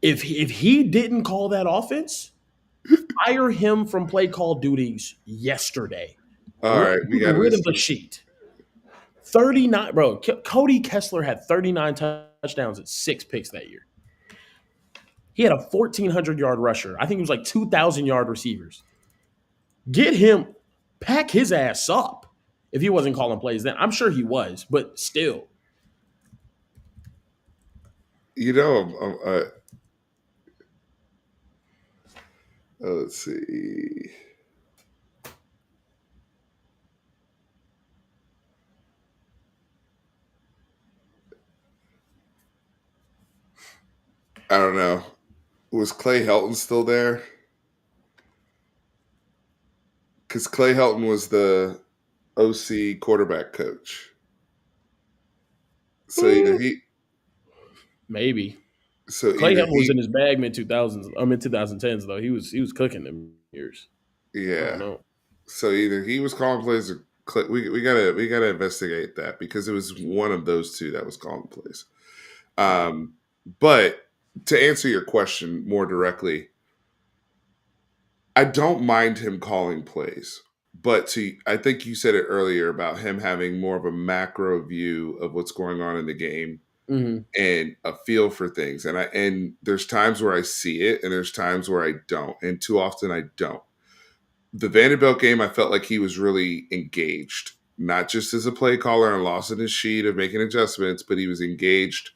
If he didn't call that offense, fire him from play call duties yesterday. All right, we Get got rid to of the sheet. 39, bro. Cody Kessler had 39 touchdowns and 6 picks that year. He had a 1,400-yard rusher. I think it was like 2,000-yard receivers. Get him, pack his ass up. If he wasn't calling plays then, I'm sure he was, but still. you know let's see. I don't know. Was Clay Helton still there? Because Clay Helton was the OC quarterback coach. So either Mm, he, maybe. so Clay either Helton was he, in his bag mid 2000s, mid 2010s though. He was cooking them years. I don't yeah. know. So either he was calling plays, or we gotta investigate that, because it was one of those two that was calling plays. Um, but to answer your question more directly, I don't mind him calling plays, but I think you said it earlier about him having more of a macro view of what's going on in the game Mm-hmm. and a feel for things. And there's times where I see it, and there's times where I don't, and too often I don't. The Vanderbilt game, I felt like he was really engaged, not just as a play caller and lost in his sheet of making adjustments, but he was engaged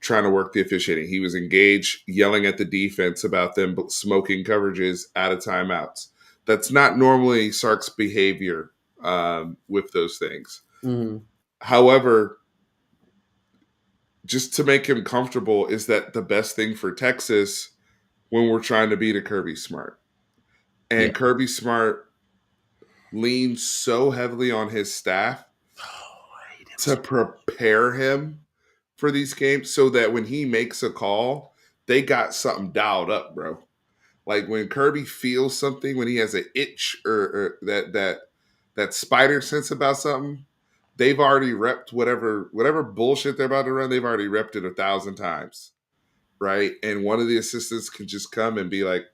trying to work the officiating. He was engaged yelling at the defense about them smoking coverages out of timeouts. That's not normally Sark's behavior with those things. Mm-hmm. However, just to make him comfortable, is that the best thing for Texas when we're trying to beat a Kirby Smart? Yeah. And Kirby Smart leans so heavily on his staff Oh, I hate him to so. prepare him for these games, so that when he makes a call, they got something dialed up, bro. Like when Kirby feels something, when he has an itch or that that spider sense about something, they've already repped whatever bullshit they're about to run. They've already repped it 1,000 times, right? And one of the assistants can just come and be like,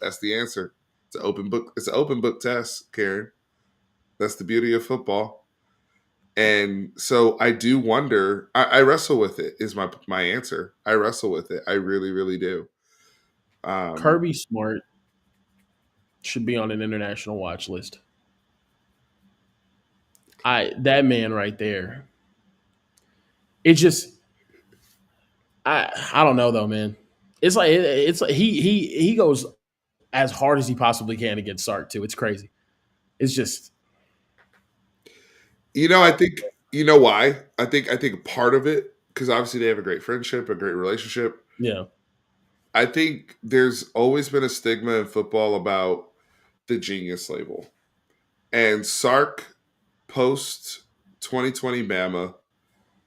"That's the answer." It's an open book. It's an open book test, Karen. That's the beauty of football. And so I do wonder. I wrestle with it. Is my answer? I wrestle with it. I really, really do. Um, Kirby Smart should be on an international watch list. That man right there. It just I don't know though, man. It's like he goes as hard as he possibly can against Sark too. It's crazy. It's just I think why. I think part of it because obviously they have a great friendship, a great relationship. yeah. I think there's always been a stigma in football about the genius label, and Sark post 2020 Bama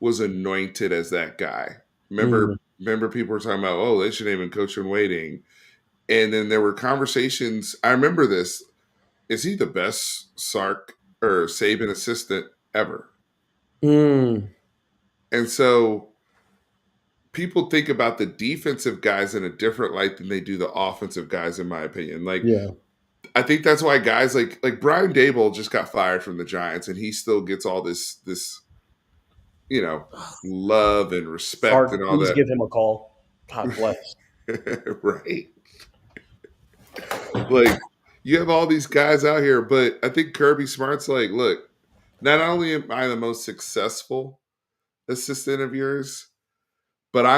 was anointed as that guy. Mhm. Remember, people were talking about, oh, they should name him coach in waiting, and then there were conversations. I remember this. Is he the best Sark or Saban assistant ever? Mm, And so people think about the defensive guys in a different light than they do the offensive guys, in my opinion. Like, yeah. I think that's why guys like Brian Dable just got fired from the Giants, and he still gets all this you know love and respect and Sark, all please that. give him a call. God bless. Right? Like, you have all these guys out here, but I think Kirby Smart's like, look, not only am I the most successful assistant of yours, but I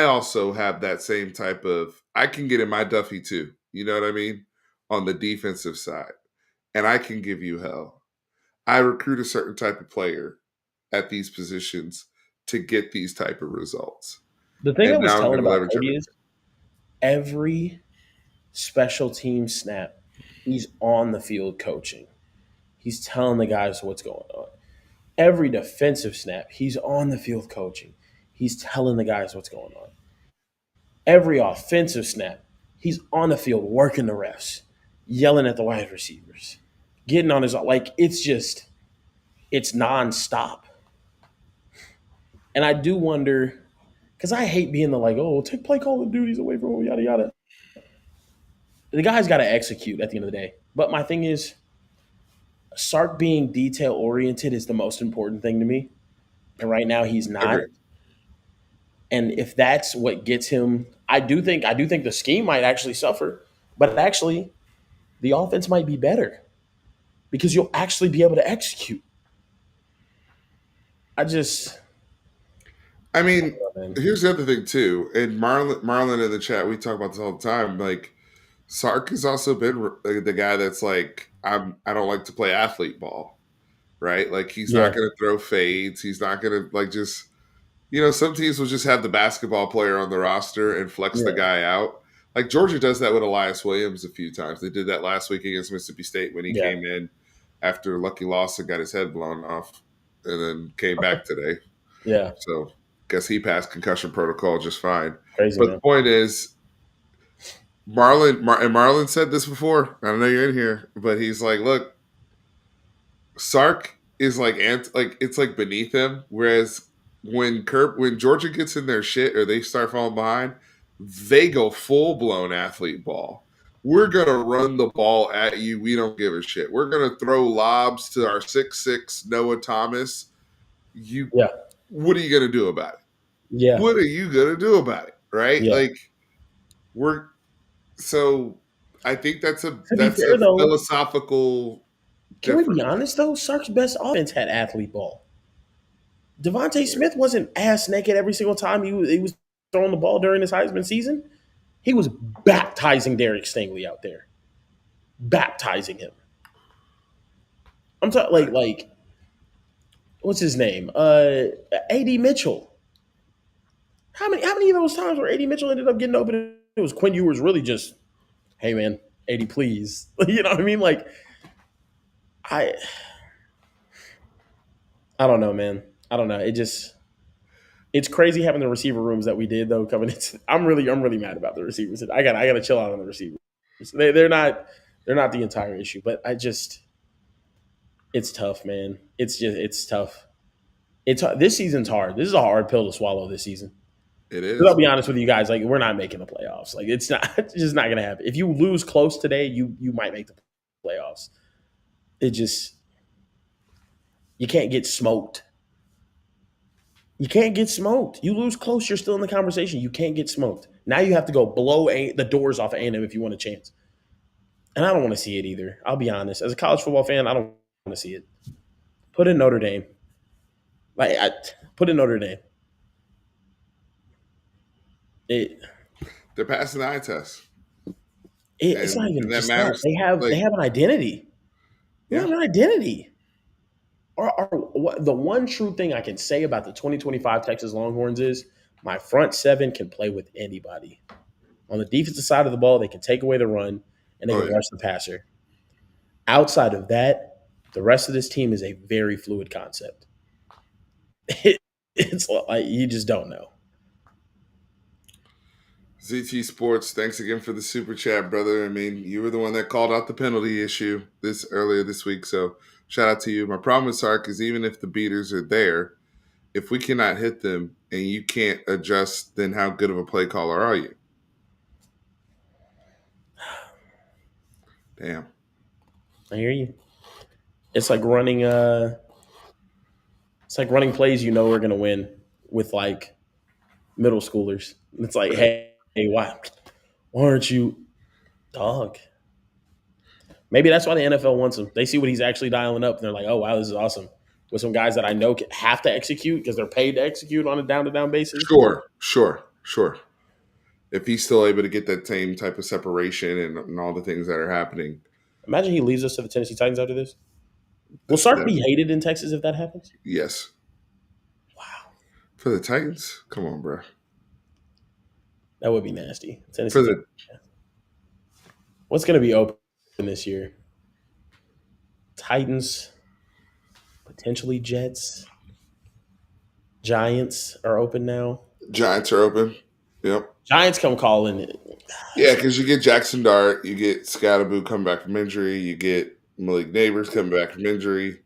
also have that same type of I can get in my Duffy too. You know what I mean? On the defensive side. And I can give you hell. I recruit a certain type of player at these positions to get these type of results. The thing I And was now I'm telling going to about leverage Cody everything. is every special team snap, he's on the field coaching. He's telling the guys what's going on. Every defensive snap, he's on the field coaching. He's telling the guys what's going on. Every offensive snap, he's on the field working the refs, yelling at the wide receivers, getting on his like it's nonstop. And I do wonder because I hate being the like, oh, take play calling duties away from him, yada yada. The guy's got to execute at the end of the day. But my thing is, Sark being detail oriented is the most important thing to me. And right now he's not. Agree. And if that's what gets him, I do think the scheme might actually suffer, but actually the offense might be better because you'll actually be able to execute. I just, I mean, man. here's the other thing too. And Marlon in the chat, we talk about this all the time. Like, Sark has also been the guy that's like, I don't like to play athlete ball, right? Like, he's Yeah, not going to throw fades. He's not going to like just some teams will just have the basketball player on the roster and flex the yeah, guy out. Like, Georgia does that with Elias Williams a few times. They did that last week against Mississippi State when he yeah, came in after Lucky Lawson got his head blown off and then came back today. yeah. So guess he passed concussion protocol just fine. Crazy, But the man. point is, and Marlon said this before. I don't know you're in here, but he's like, look, Sark is like like it's like beneath him. Whereas when Georgia gets in their shit or they start falling behind, they go full blown athlete ball. We're gonna run the ball at you. We don't give a shit. We're gonna throw lobs to our 6'6" Noah Thomas. You, Yeah, what are you gonna do about it? yeah. What are you gonna do about it? Right? Yeah. Like, we're so. I think that's a To be fair though, philosophical can we be difference. honest though? Sark's best offense had athlete ball. Devontae Right. Smith wasn't ass naked every single time he was throwing the ball during his Heisman season. He was baptizing Derek Stingley out there, baptizing him. I'm talking like what's his name? Ad Mitchell. How many of those times where Ad Mitchell ended up getting open? It was Quinn Ewers really just, hey man, Ad, please. You know what I mean? Like I I don't know, man. I don't know. It's crazy having the receiver rooms that we did though coming in. I'm really mad about the receivers. I gotta chill out on the receivers. They're not the entire issue, but I just It's tough, man. It's tough. It's this season's hard. This is a hard pill to swallow this season. It Because I'll is. be honest with you guys, like we're not making the playoffs. Like it's not, it's just not gonna happen. If you lose close today, you might make the playoffs. It just you can't get smoked. You can't get smoked. You lose close, you're still in the conversation. You can't get smoked. Now you have to go blow the doors off of A&M if you want a chance. And I don't want to see it either. I'll be honest. As a college football fan, I don't want to see it. Put in Notre Dame. Put in Notre Dame. It, They're passing the eye test, it's not even and that just that. matters. They Like, have an identity. They yeah, have an identity. What the one true thing I can say about the 2025 Texas Longhorns is my front seven can play with anybody. On the defensive side of the ball, they can take away the run and they oh can yeah. rush the passer. Outside of that, the rest of this team is a very fluid concept. It's like you just don't know. ZT Sports, thanks again for the super chat, brother. I mean, you were the one that called out the penalty issue this earlier this week, so shout out to you. My problem with Sark is even if the beaters are there, if we cannot hit them and you can't adjust, then how good of a play caller are you? Damn. I hear you. It's like running plays you know are gonna win with like middle schoolers. It's like, Right. hey, why aren't you dog? Maybe that's why the NFL wants him. They see what he's actually dialing up, and they're like, "Oh wow, this is awesome." With some guys that I know have to execute because they're paid to execute on a down to down basis. Sure. If he's still able to get that same type of separation and all the things that are happening, Imagine he leaves us to the Tennessee Titans after this. Will Sark that, be hated in Texas if that happens? yes. Wow, For the Titans, come on, bro. that would be nasty. For Tennessee Titans. the What's going to be open this year? Titans, potentially Jets, Giants are open now. Giants are open. Yep. Giants come calling it. Yeah, because you get Jackson Dart, you get Scatterboo coming back from injury, you get Malik Neighbors coming back from injury.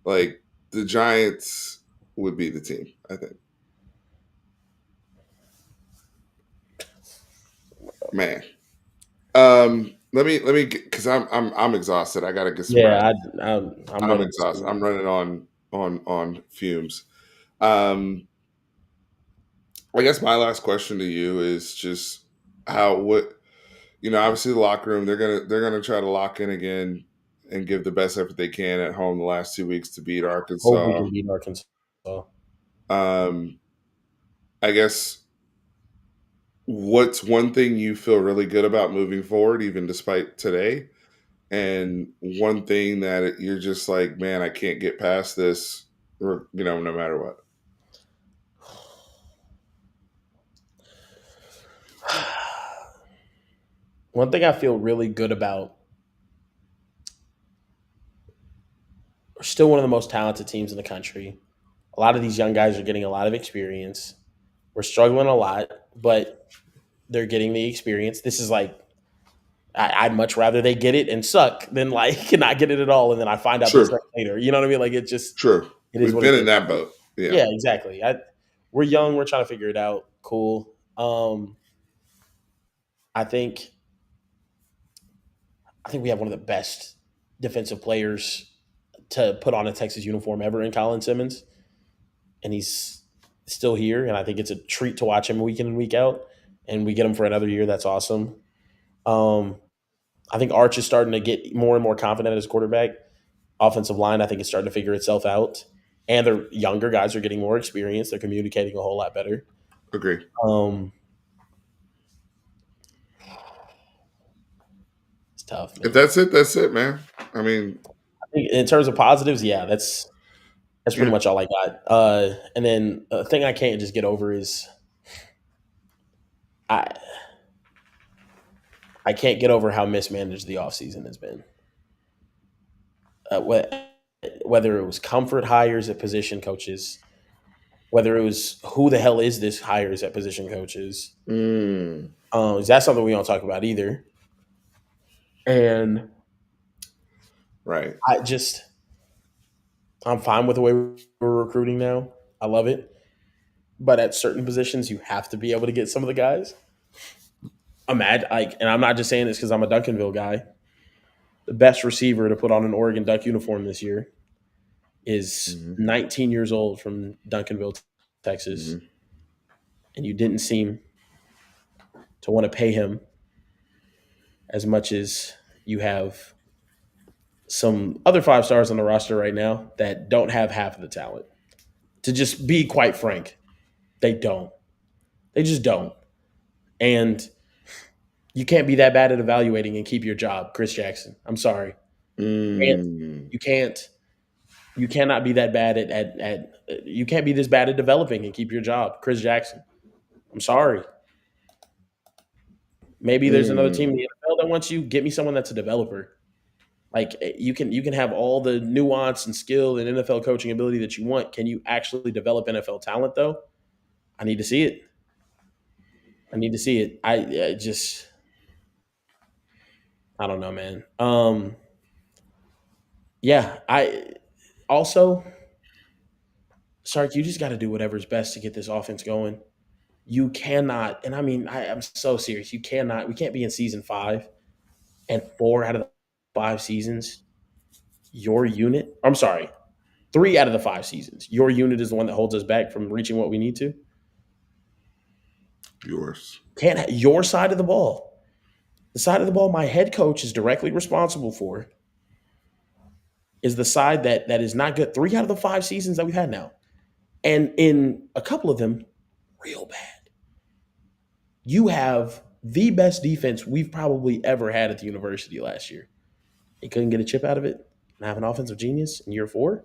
Like the Giants would be the team, I think. Man, let me because I'm exhausted. I gotta get some rest. Yeah, I'm I'm running. exhausted. I'm running on fumes. Um, I guess my last question to you is just what obviously the locker room they're gonna try to lock in again and give the best effort they can at home the last 2 weeks to beat Hope we Arkansas. can beat Arkansas. Um, I guess what's one thing you feel really good about moving forward, even despite today, and one thing that you're just like, man, I can't get past this, or no matter what. One thing I feel really good about, we're still one of the most talented teams in the country. A lot of these young guys are getting a lot of experience. We're struggling a lot, but they're getting the experience. This is like I'd much rather they get it and suck than like not get it at all, and then I find out they Sure, suck later. You know what I mean? Like it just sure. it is We've what it been in is. that boat. Yeah, Yeah, exactly. We're young. We're trying to figure it out. Cool. I think I think we have one of the best defensive players to put on a Texas uniform ever in Colin Simmons, and he's still here. And I think it's a treat to watch him week in and week out. And we get him for another year. That's awesome. Um, I think Arch is starting to get more and more confident as quarterback. Offensive line, I think, is starting to figure itself out. And the younger guys are getting more experience. They're communicating a whole lot better. agree. Um, it's tough, If man. that's it, man. I mean, I think in terms of positives, yeah, that's pretty yeah, much all I got. And then a thing I can't just get over is I I can't get over how mismanaged the offseason has been. Whether it was comfort hires at position coaches, whether it was who the hell is this hires at position coaches, mm, is that something we don't talk about either? And right. I just I'm fine with the way we're recruiting now. I love it. But at certain positions, you have to be able to get some of the guys. Imagine, like, and I'm not just saying this because I'm a Duncanville guy. The best receiver to put on an Oregon Duck uniform this year is Hmm. 19 years old from Duncanville, Texas, Hmm. and you didn't seem to want to pay him as much as you have some other five stars on the roster right now that don't have half of the talent. To just be quite frank, they don't. They just don't. And you can't be that bad at evaluating and keep your job, Chris Jackson. I'm sorry. You can't. Mm. You can't. You cannot be that bad at you can't be this bad at developing and keep your job, Chris Jackson. I'm sorry. Maybe there's another team in Mm. the NFL that wants you. Get me someone that's a developer. Like you can have all the nuance and skill and NFL coaching ability that you want. Can you actually develop NFL talent though? I need to see it. I need to see it. I don't know, man. Yeah, I also Sark, you just got to do whatever's best to get this offense going. You cannot, and I mean, I'm so serious. You cannot. We can't be in season 5 and 4 out of the 5 seasons. Your unit. I'm sorry, 3 out of the 5 seasons. Your unit is the one that holds us back from reaching what we need to. Yours. Can't your side of the ball. The side of the ball my head coach is directly responsible for is the side that is not good. 3 out of the 5 seasons that we've had now, and in a couple of them, real bad. You have the best defense we've probably ever had at the university last year. You couldn't get a chip out of it and have an offensive genius in year 4.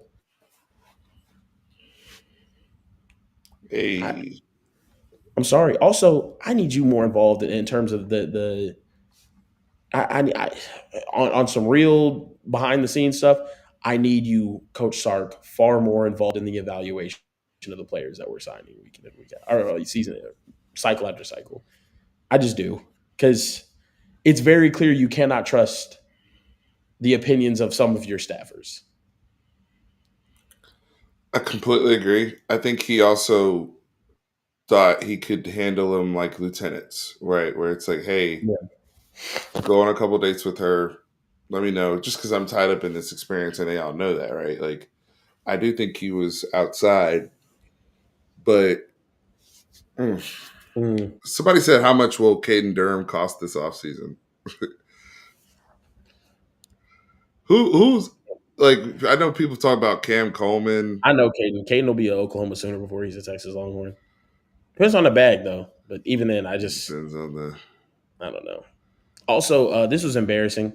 I, Hey. I'm sorry. Also, I need you more involved in terms of the I on some real behind the scenes stuff. I need you, Coach Sark, far more involved in the evaluation of the players that we're signing week in and week out, or season cycle after cycle. I just do because it's very clear you cannot trust the opinions of some of your staffers. I completely agree. I think he also thought he could handle them like lieutenants, right? Where it's like, hey, Yeah. go on a couple dates with her. Let me know. Just because I'm tied up in this experience, and they all know that, right? Like, I do think he was outside, but Mm. somebody said, how much will Caden Durham cost this offseason? Who's like? I know people talk about Cam Coleman. I know Caden. Caden will be an Oklahoma Sooner before he's a Texas Longhorn. Depends on the bag though. But even then, Depends on the. I don't know. Also, this was embarrassing.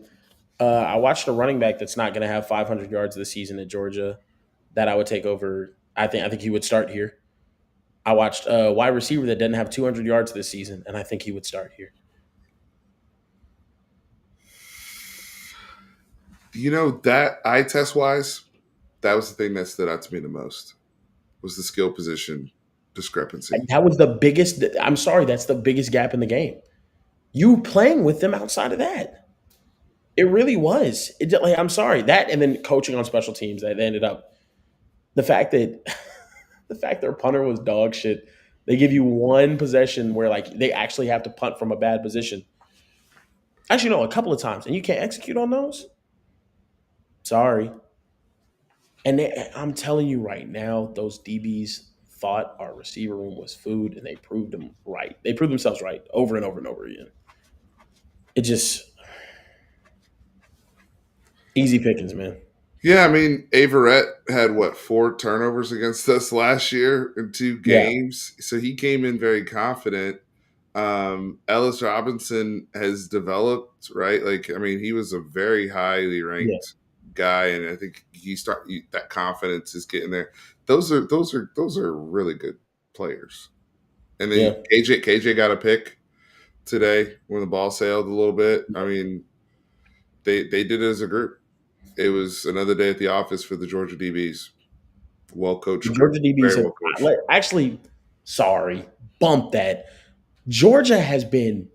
I watched a running back that's not going to have 500 yards this season at Georgia that I would take over. I think he would start here. I watched a wide receiver that didn't have 200 yards this season, and I think he would start here. You know that eye test wise, that was the thing that stood out to me the most was the skill position discrepancy. Like, that was the biggest. I'm sorry, that's the biggest gap in the game. You playing with them outside of that. It really was. Like, I'm sorry that, and then coaching on special teams that ended up the fact that the fact their punter was dog shit. They give you one possession where like they actually have to punt from a bad position. Actually, no, a couple of times, and you can't execute on those. Sorry. And I'm telling you right now, those DBs thought our receiver room was food, and they proved them right. They proved themselves right over and over and over again. It just easy pickings, man. Yeah, I mean, Averett had what 4 turnovers against us last year in 2 games, so he came in very confident. Ellis Robinson has developed, right? Like, I mean, he was a very highly Yeah, ranked guy, and I think that confidence is getting there. Those are really good players. And yeah. then KJ got a pick today when the ball sailed a little bit. I mean, they did it as a group. It was another day at the office for the Georgia DBs. Well The coached group, Georgia DBs very have well coached. actually. Sorry, bump that. Georgia has been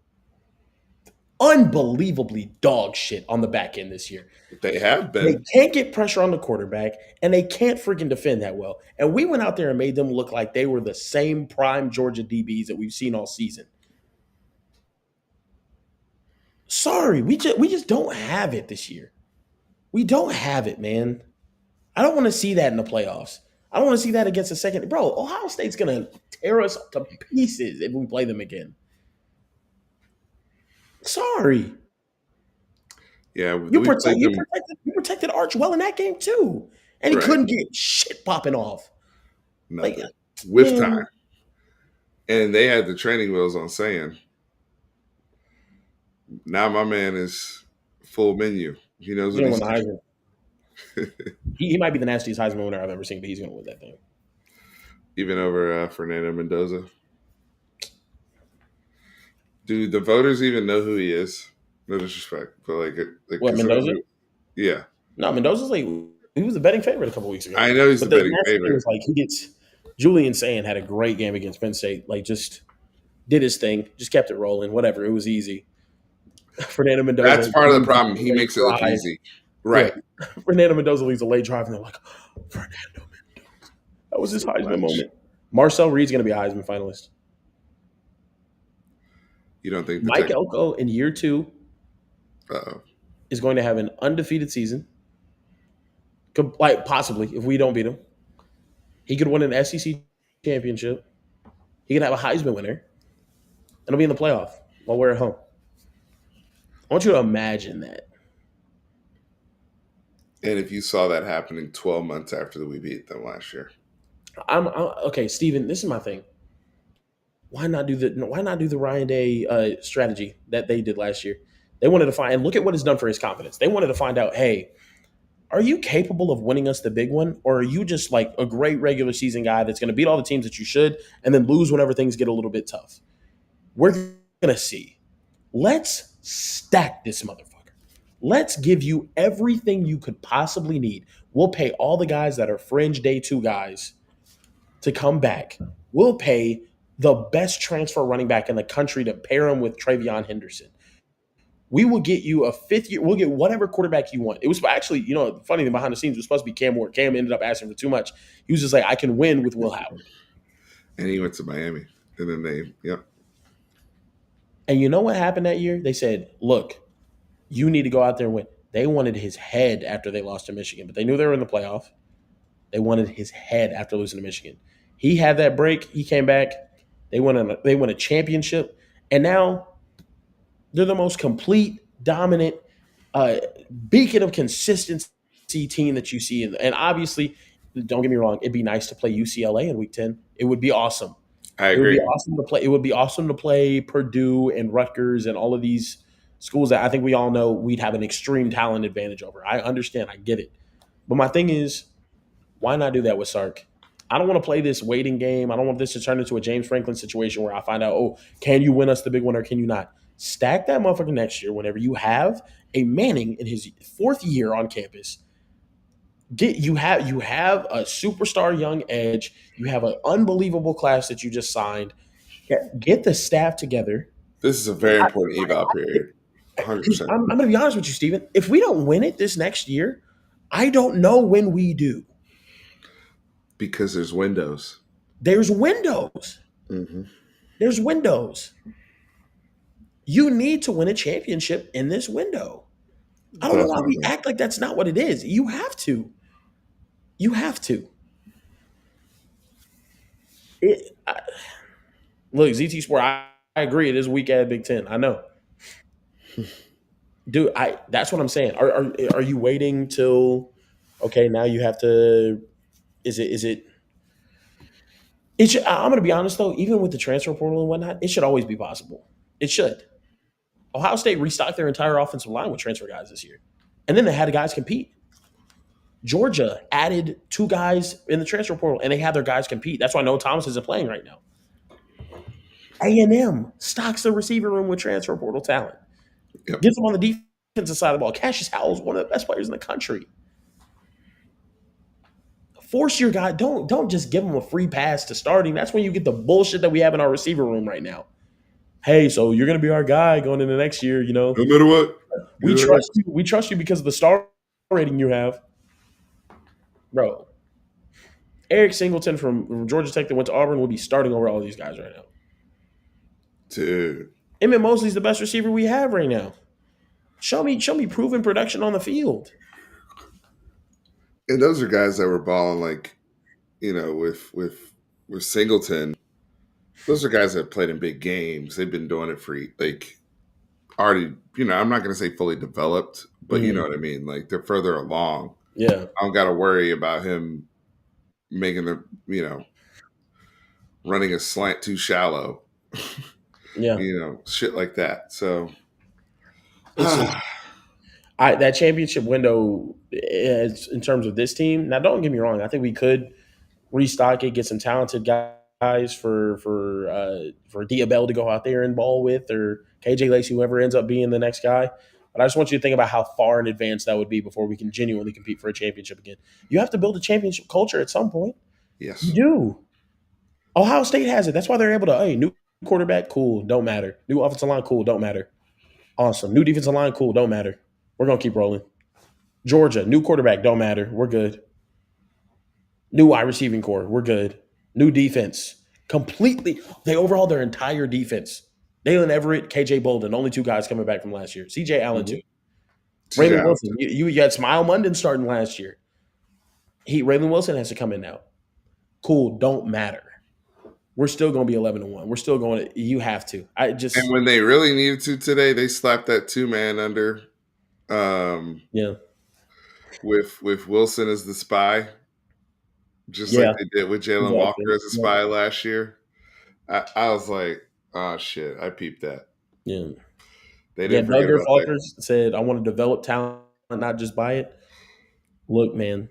unbelievably dog shit on the back end this year. They have They been. can't get pressure on the quarterback, and they can't freaking defend that well. And we went out there and made them look like they were the same prime Georgia DBs that we've seen all season. Sorry, we just don't have it this year. We don't have it, man. I don't want to see that in the playoffs. I don't want to see that against the second. Bro, Ohio State's gonna tear us to pieces if we play them again. Sorry. Yeah, You we protect played you them protected you protected Arch well in that game too. And he right. couldn't get shit popping off. Like, Nothing. With time. man, And they had the training wheels on saying, now my man is full menu. He knows he's what gonna win he's the doing. Heisman. He might be the nastiest Heisman winner I've ever seen, but he's gonna win that thing. Even over Fernando Mendoza. Do the voters even know who he is? No disrespect, but What, because Mendoza? yeah, No, Mendoza's like he was a betting favorite a couple weeks ago. I know he's the But the betting nasty thing favorite. is like he gets Julian Saying had a great game against Penn State. Like just did his thing, just kept it rolling. Whatever, it was easy. Fernando Mendoza That's part of the leads a problem. He late makes it look drive. easy, Yeah, right? Fernando Mendoza leads a late drive, and they're like, Fernando, that was his Fruit Heisman punch. moment. Marcel Reed's going to be a Heisman finalist. You don't think the Mike tech? Elko in year two Uh, is going to have an undefeated season. Like possibly, if we don't beat him, he could win an SEC championship. He could have a Heisman winner, and he'll be in the playoff while we're at home. I want you to imagine that. and if you saw that happening 12 months after we beat them last year, Okay, Steven, this is my thing. Why not do the Ryan Day strategy that they did last year? They wanted to find and look at what it's done for his confidence. They wanted to find out, hey, are you capable of winning us the big one, or are you just like a great regular season guy that's going to beat all the teams that you should and then lose whenever things get a little bit tough? We're gonna see. Let's stack this motherfucker. Let's give you everything you could possibly need. We'll pay all the guys that are fringe day two guys to come back. We'll pay the best transfer running back in the country to pair him with Travion Henderson. We will get you a fifth year. We'll get whatever quarterback you want. It was actually, the funny thing behind the scenes was supposed to be Cam Ward. Cam ended up asking for too much. He was just like, I can win with Will Howard. and he went to Miami, and then yep. And you know what happened that year? They said, look, you need to go out there and win. They wanted his head after they lost to Michigan, but they knew they were in the playoff. They wanted his head after losing to Michigan. He had that break. He came back. They won a championship, and now they're the most complete, dominant uh, beacon of consistency team that you see. And obviously, don't get me wrong, it'd be nice to play UCLA in Week 10. It would be awesome. I It would be agree. awesome to play. It would be awesome to play Purdue and Rutgers and all of these schools that I think we all know we'd have an extreme talent advantage over. I understand. I get it. But my thing is, why not do that with Sark? I don't want to play this waiting game. I don't want this to turn into a James Franklin situation where I find out, oh, can you win us the big one or can you not? Stack that motherfucker next year whenever you have a Manning in his fourth year on campus. You have a superstar young edge. You have an unbelievable class that you just signed. Get the staff together. This is a very I, important eval period. 100%. I'm going to be honest with you, Steven. If we don't win it this next year, I don't know when we do. Because there's windows. There's windows. Mm-hmm. There's windows. You need to win a championship in this window. I don't know That's why what I'm we saying. act like that's not what it is. You have to. You have to. It, I, Look, ZT Sport, I agree. It is weak at Big Ten. I know. Dude, that's what I'm saying. Are you waiting till okay, now you have to is it I'm gonna be honest though, even with the transfer portal and whatnot, it should always be possible. It should. Ohio State restocked their entire offensive line with transfer guys this year. And then they had the guys compete. Georgia added two guys in the transfer portal, and they had their guys compete. That's why Noah Thomas isn't playing right now. A&M stocks the receiver room with transfer portal talent. Yep. Gets them on the defensive side of the ball. Cassius Howell is one of the best players in the country. Force your guy. Don't just give him a free pass to starting. That's when you get the bullshit that we have in our receiver room right now. hey, so you're going to be our guy going into next year. No matter what. We You're trust next. you. We trust you because of the star rating you have, bro. Eric Singleton from Georgia Tech that went to Auburn will be starting over all these guys right now. Dude. Emmett Mosley's the best receiver we have right now. Show me proven production on the field. And those are guys that were balling like, with Singleton. Those are guys that played in big games. They've been doing it for like already, I'm not gonna say fully developed, but you know Mhm. what I mean? Like they're further along. Yeah, I don't gotta worry about him making the running a slant too shallow. yeah. Shit like that. So It's just that championship window in terms of this team. Now, don't get me wrong. I think we could restock it, get some talented guys for Diabell to go out there and ball with, or KJ Lacey, whoever ends up being the next guy. But I just want you to think about how far in advance that would be before we can genuinely compete for a championship again. You have to build a championship culture at some point. You yes. do. Ohio State has it. That's why they're able to. Hey, new quarterback, cool, don't matter. New offensive line, cool, don't matter. Awesome. New defensive line, cool, don't matter. We're gonna keep rolling. Georgia, new quarterback, don't matter. We're good. New wide receiving core, we're good. New defense, completely. They overhauled their entire defense. Dalen Everett, KJ Bolden, only two guys coming back from last year. CJ Allen Mm-hmm. too. TJ Raylan Allen. Wilson, you had Smile Munden starting last year. Raylan Wilson has to come in now. Cool, don't matter. We're still going to be 11-1. We're still going to. You have to. I And just when they really needed to today, they slapped that 2-man under um, yeah with Wilson as the spy, just like yeah they did with Jalen exactly Walker as a yeah spy last year. I was like, oh shit, I peeped that. yeah They yeah. didn't forget Duggar about that. Falkers said, "I want to develop talent, not just buy it." Look, man,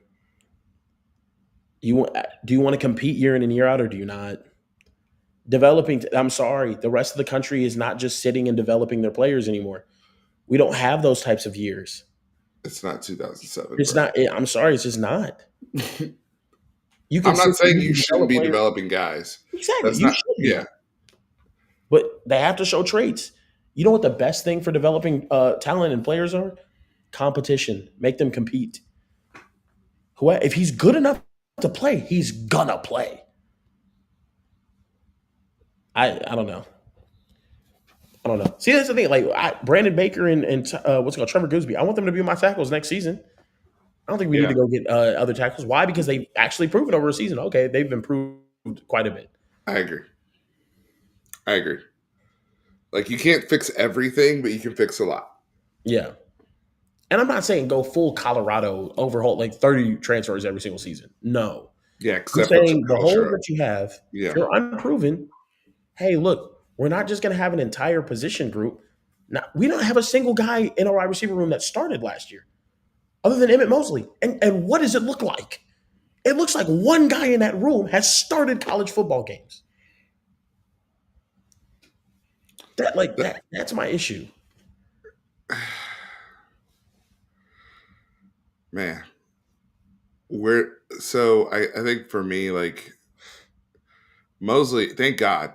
you want do you want to compete year in and year out, or do you not? Developing. I'm sorry, the rest of the country is not just sitting and developing their players anymore. We don't have those types of years. It's not 2007, It's bro. not. I'm sorry, it's just not. You I'm not saying consistently you shouldn't develop be players. developing guys. Exactly, That's you not. should Yeah, be, but they have to show traits. You know what the best thing for developing talent and players are? Competition. Make them compete. If he's good enough to play, he's gonna play. I don't know. I don't know. See, that's the thing. Like Brandon Baker and what's it called Trevor Gooseby. I want them to be my tackles next season. I don't think we need yeah. to go get other tackles. Why? Because they've actually proven over a season. Okay, they've improved quite a bit. I agree. I agree. Like you can't fix everything, but you can fix a lot. Yeah. And I'm not saying go full Colorado overhaul like 30 transfers every single season. No. Yeah, because I'm that fucks your saying the holes culture up. that you have, if Yeah, you're unproven, hey, look, we're not just going to have an entire position group. Now, we don't have a single guy in our wide receiver room that started last year, other than Emmett Mosley. And what does it look like? It looks like one guy in that room has started college football games. That's my issue. man. I think for me, like Mosley, thank God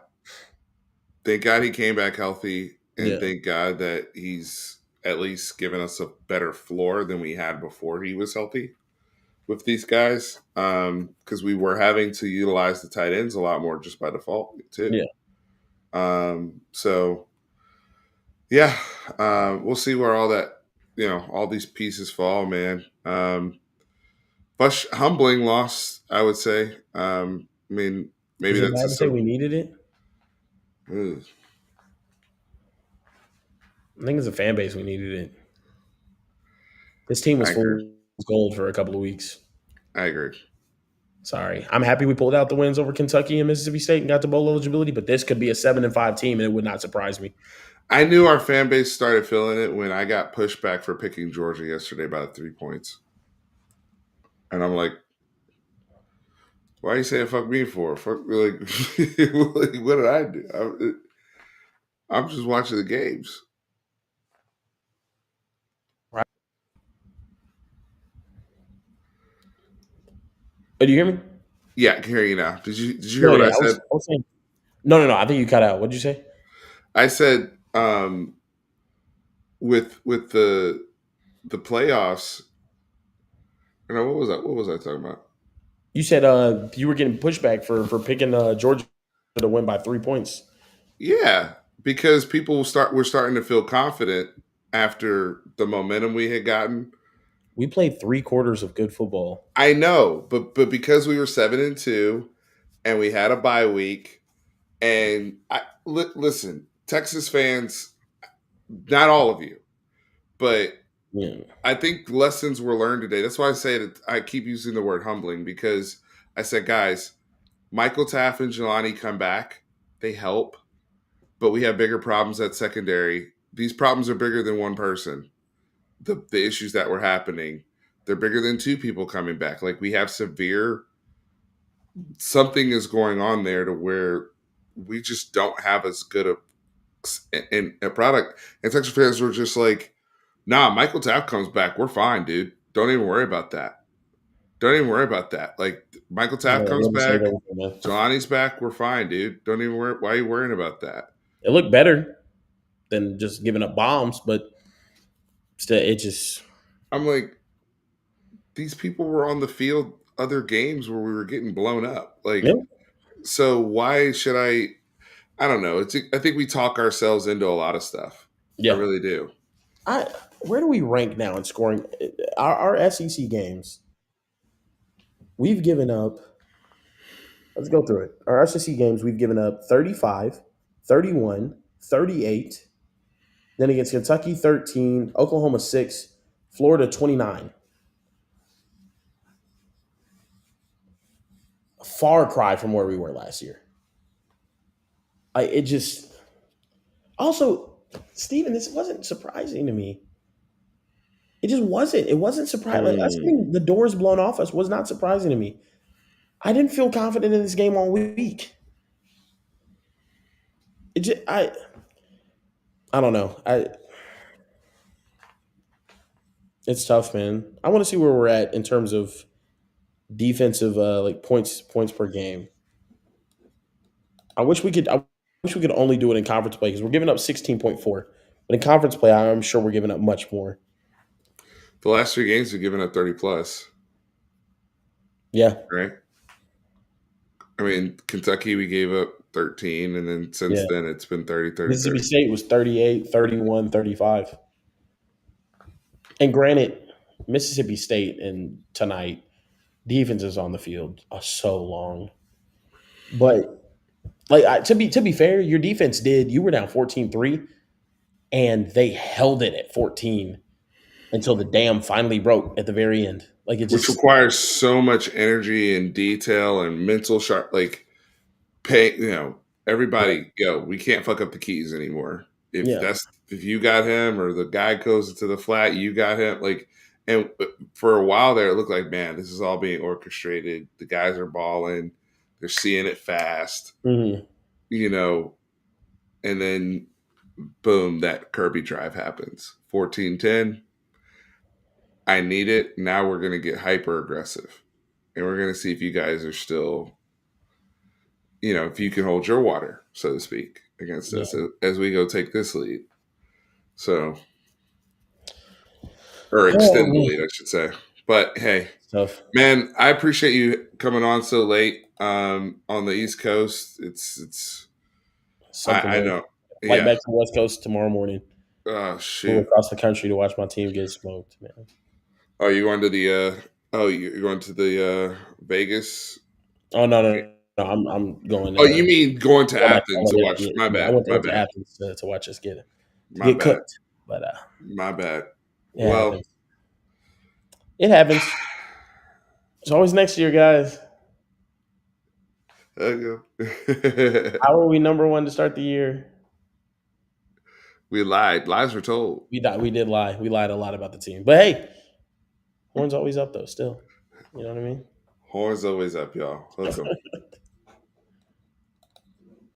he came back healthy, and Yeah. thank God that he's at least given us a better floor than we had before he was healthy with these guys. Because we were having to utilize the tight ends a lot more just by default too. Yeah. So yeah, we'll see where all these pieces fall, man. But humbling loss, I would say. I mean, maybe Is it that's bad to just say we needed it? ugh, I think as a fan base, we needed it. This team was I agree. full gold for a couple of weeks. I agree. Sorry. I'm happy we pulled out the wins over Kentucky and Mississippi State and got to bowl eligibility, but this could be a 7-5 team, and it would not surprise me. I knew our fan base started feeling it when I got pushed back for picking Georgia yesterday by 3 points, and I'm like, "Why are you saying fuck me for? Fuck like, what did I do? I'm just watching the games." Right. Oh, do you hear me? Yeah, I can hear you now. Did you hear No, what yeah. I said? I was saying, no. I think you cut out. What'd you say? I said with the playoffs. No, what was that? What was I talking about? You said you were getting pushback for picking Georgia to win by 3 points. Yeah, because people were starting to feel confident after the momentum we had gotten. We played 3 quarters of good football. I know, but because we were 7-2 and we had a bye week, and listen, Texas fans, not all of you, but Yeah, I think lessons were learned today. That's why I say that I keep using the word humbling because I said, guys, Michael Taff and Jelani come back, they help, but we have bigger problems at secondary. These problems are bigger than one person. The issues that were happening, they're bigger than two people coming back. Like we have severe something is going on there to where we just don't have as good a product. And Texas fans were just like, nah, Michael Tapp comes back. We're fine, dude. Don't even worry about that. Don't even worry about that. Like Michael Tapp I comes didn't say back. that. Man. Jelani's back. We're fine, dude. Don't even worry. Why are you worrying about that? It looked better than just giving up bombs, but still, it just I'm like, these people were on the field other games where we were getting blown up. yeah, Like, so why should I don't know. I think we talk ourselves into a lot of stuff. I yeah. really do. I Where do we rank now in scoring? Our SEC games, we've given up. Let's go through it. Our SEC games, we've given up 35, 31, 38. Then against Kentucky, 13, Oklahoma, 6, Florida, 29. A far cry from where we were last year. It just also, Steven, this wasn't surprising to me. It just wasn't. It wasn't surprising. Like us Mm. getting the doors blown off us was not surprising to me. I didn't feel confident in this game all week. It just, I don't know. It's tough, man. I want to see where we're at in terms of defensive like points per game. I wish we could only do it in conference play because we're giving up 16.4. But in conference play, I'm sure we're giving up much more. The last three games we've given up 30 plus, Yeah. right? I mean, Kentucky we gave up 13, and then since Yeah. then it's been 30, 30, Mississippi 30. State was 38, 31, 35. And granted, Mississippi State and tonight, defenses on the field are so long. But like to be fair, your defense did. You were down 14-3, and they held it at 14 until the dam finally broke at the very end. Like it Which just requires so much energy and detail and mental sharp. Like, pay, yeah, everybody go. We can't fuck up the keys anymore. yeah. If you got him or the guy goes into the flat, you got him. Like, and for a while there, it looked like, man, this is all being orchestrated. The guys are balling. They're seeing it fast, Mhm. you know, and then boom, that Kirby drive happens. 14-10. I need it. Now we're going to get hyper aggressive. And we're going to see if you guys are still, if you can hold your water, so to speak, against Yeah. us as we go take this lead. So, or Oh extend the man, lead, I should say. But hey, it's tough. man, I appreciate you coming on so late on the East Coast. Something, I man. know. Flight Yeah. back to the West Coast tomorrow morning. Oh, Flew shoot. across the country to watch my team get smoked, man. Oh, you going to you're going to the Vegas? Oh no. I'm going Oh, you mean going to going back Athens home. to watch? My Yeah, I bad. went My to bad. Athens to watch us to My get bad. cooked. But My bad. it Well, happens. It happens. It's always next year, guys. there you go. How are we number one to start the year? We lied. Lies were told. We did lie. We lied a lot about the team. But hey, horns always up though. Still, you know what I mean. Horns always up, y'all. Hook 'em.